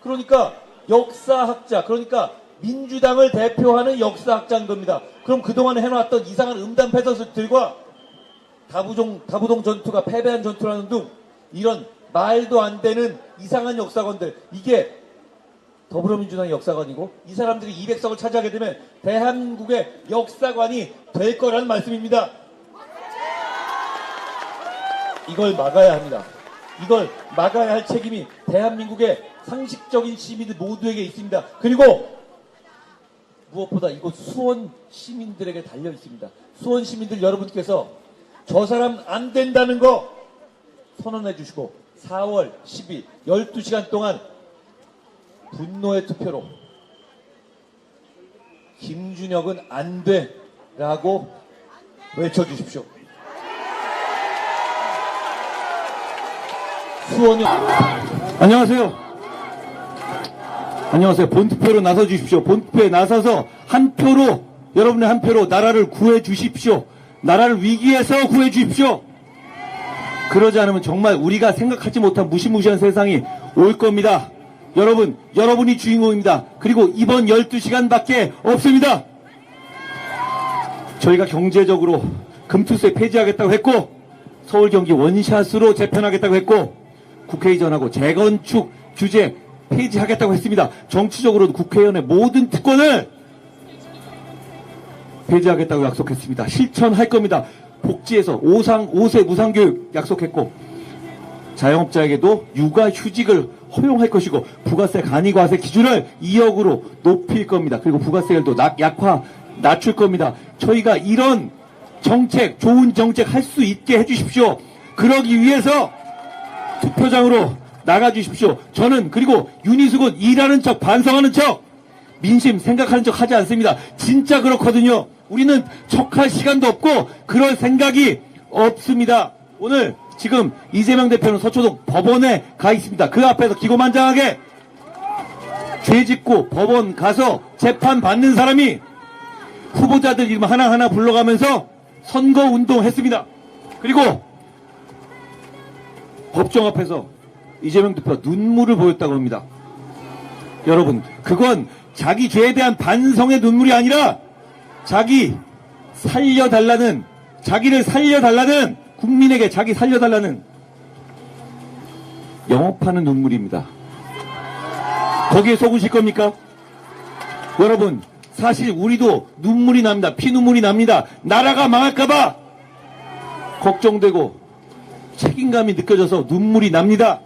그러니까 역사학자, 그러니까 민주당을 대표하는 역사학자인 겁니다. 그럼 그동안 해놨던 이상한 음담 패서들과 다부동 전투가 패배한 전투라는 등 이런 말도 안 되는 이상한 역사관들, 이게 더불어민주당의 역사관이고 이 사람들이 200석을 차지하게 되면 대한민국의 역사관이 될 거라는 말씀입니다. 이걸 막아야 합니다. 이걸 막아야 할 책임이 대한민국의 상식적인 시민들 모두에게 있습니다. 그리고 무엇보다 이곳 수원 시민들에게 달려 있습니다. 수원 시민들 여러분께서 저 사람 안 된다는 거 선언해 주시고 4월 10일 12시간 동안 분노의 투표로 김준혁은 안 돼 라고 외쳐주십시오. 수원이 안녕하세요. 본투표로 나서 주십시오. 본투표에 나서서 한 표로, 여러분의 한 표로 나라를 구해 주십시오. 나라를 위기에서 구해 주십시오. 그러지 않으면 정말 우리가 생각하지 못한 무시무시한 세상이 올 겁니다. 여러분, 여러분이 주인공입니다. 그리고 이번 12시간밖에 없습니다. 저희가 경제적으로 금투세 폐지하겠다고 했고 서울 경기 원샷으로 재편하겠다고 했고 국회의전하고 재건축 규제 폐지하겠다고 했습니다. 정치적으로도 국회의원의 모든 특권을 폐지하겠다고 약속했습니다. 실천할 겁니다. 복지에서 5세 무상교육 약속했고 자영업자에게도 육아휴직을 허용할 것이고 부가세 간이과세 기준을 2억으로 높일 겁니다. 그리고 부가세율도 약화 낮출 겁니다. 저희가 이런 정책, 좋은 정책 할 수 있게 해주십시오. 그러기 위해서 투표장으로 나가주십시오. 저는 그리고 윤희숙은 일하는 척 반성하는 척 민심 생각하는 척 하지 않습니다. 진짜 그렇거든요. 우리는 척할 시간도 없고 그럴 생각이 없습니다. 오늘 지금 이재명 대표는 서초동 법원에 가 있습니다. 그 앞에서 기고만장하게 죄 짓고 법원 가서 재판 받는 사람이 후보자들 이름 하나하나 불러가면서 선거운동 했습니다. 그리고 법정 앞에서 이재명 대표가 눈물을 보였다고 합니다. 여러분, 그건 자기 죄에 대한 반성의 눈물이 아니라 자기를 살려달라는 국민에게 자기 살려달라는 영업하는 눈물입니다. 거기에 속으실 겁니까? 여러분, 사실 우리도 눈물이 납니다. 피눈물이 납니다. 나라가 망할까봐 걱정되고 책임감이 느껴져서 눈물이 납니다.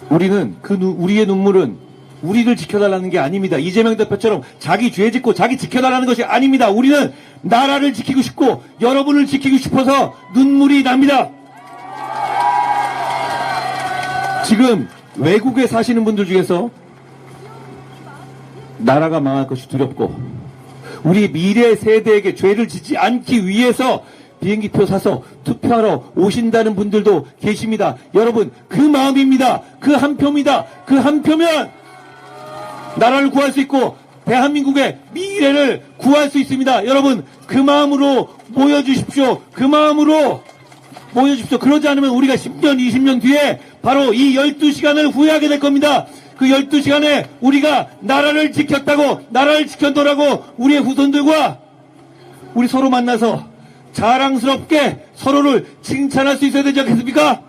우리의 눈물은 우리를 지켜달라는 게 아닙니다. 이재명 대표처럼 자기 죄 짓고 자기 지켜달라는 것이 아닙니다. 우리는 나라를 지키고 싶고 여러분을 지키고 싶어서 눈물이 납니다. 지금 외국에 사시는 분들 중에서 나라가 망할 것이 두렵고 우리 미래 세대에게 죄를 짓지 않기 위해서 비행기표 사서 투표하러 오신다는 분들도 계십니다. 여러분, 그 마음입니다. 그 한 표입니다. 그 한 표면 나라를 구할 수 있고 대한민국의 미래를 구할 수 있습니다. 여러분, 그 마음으로 모여주십시오. 그 마음으로 모여주십시오. 그러지 않으면 우리가 10년, 20년 뒤에 바로 이 12시간을 후회하게 될 겁니다. 그 12시간에 우리가 나라를 지켰다고, 나라를 지켰더라고 우리의 후손들과 우리 서로 만나서 자랑스럽게 서로를 칭찬할 수 있어야 되지 않겠습니까?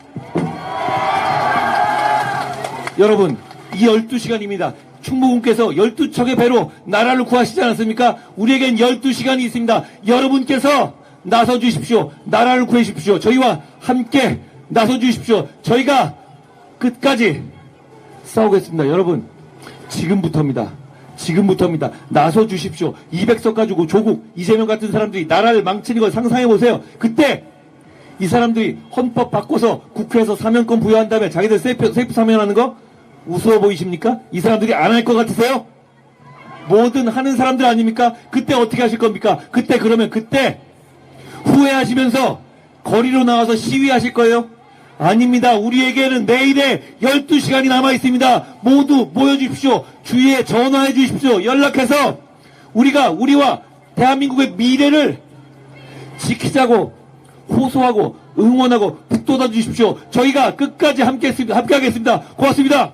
여러분, 이 12시간입니다. 충무군께서 12척의 배로 나라를 구하시지 않았습니까? 우리에겐 12시간이 있습니다. 여러분께서 나서주십시오. 나라를 구해주십시오. 저희와 함께 나서주십시오. 저희가 끝까지 싸우겠습니다. 여러분, 지금부터입니다. 나서주십시오. 200석 가지고 조국, 이재명 같은 사람들이 나라를 망치는 걸 상상해보세요. 그때 이 사람들이 헌법 바꿔서 국회에서 사면권 부여한 다음에 자기들 세이프 사면하는 거 우스워 보이십니까? 이 사람들이 안 할 것 같으세요? 뭐든 하는 사람들 아닙니까? 그때 어떻게 하실 겁니까? 그때 후회하시면서 거리로 나와서 시위하실 거예요? 아닙니다. 우리에게는 내일에 12시간이 남아 있습니다. 모두 모여주십시오. 주위에 전화해 주십시오. 연락해서 우리와 대한민국의 미래를 지키자고 호소하고 응원하고 북돋아 주십시오. 저희가 끝까지 함께 하겠습니다. 고맙습니다.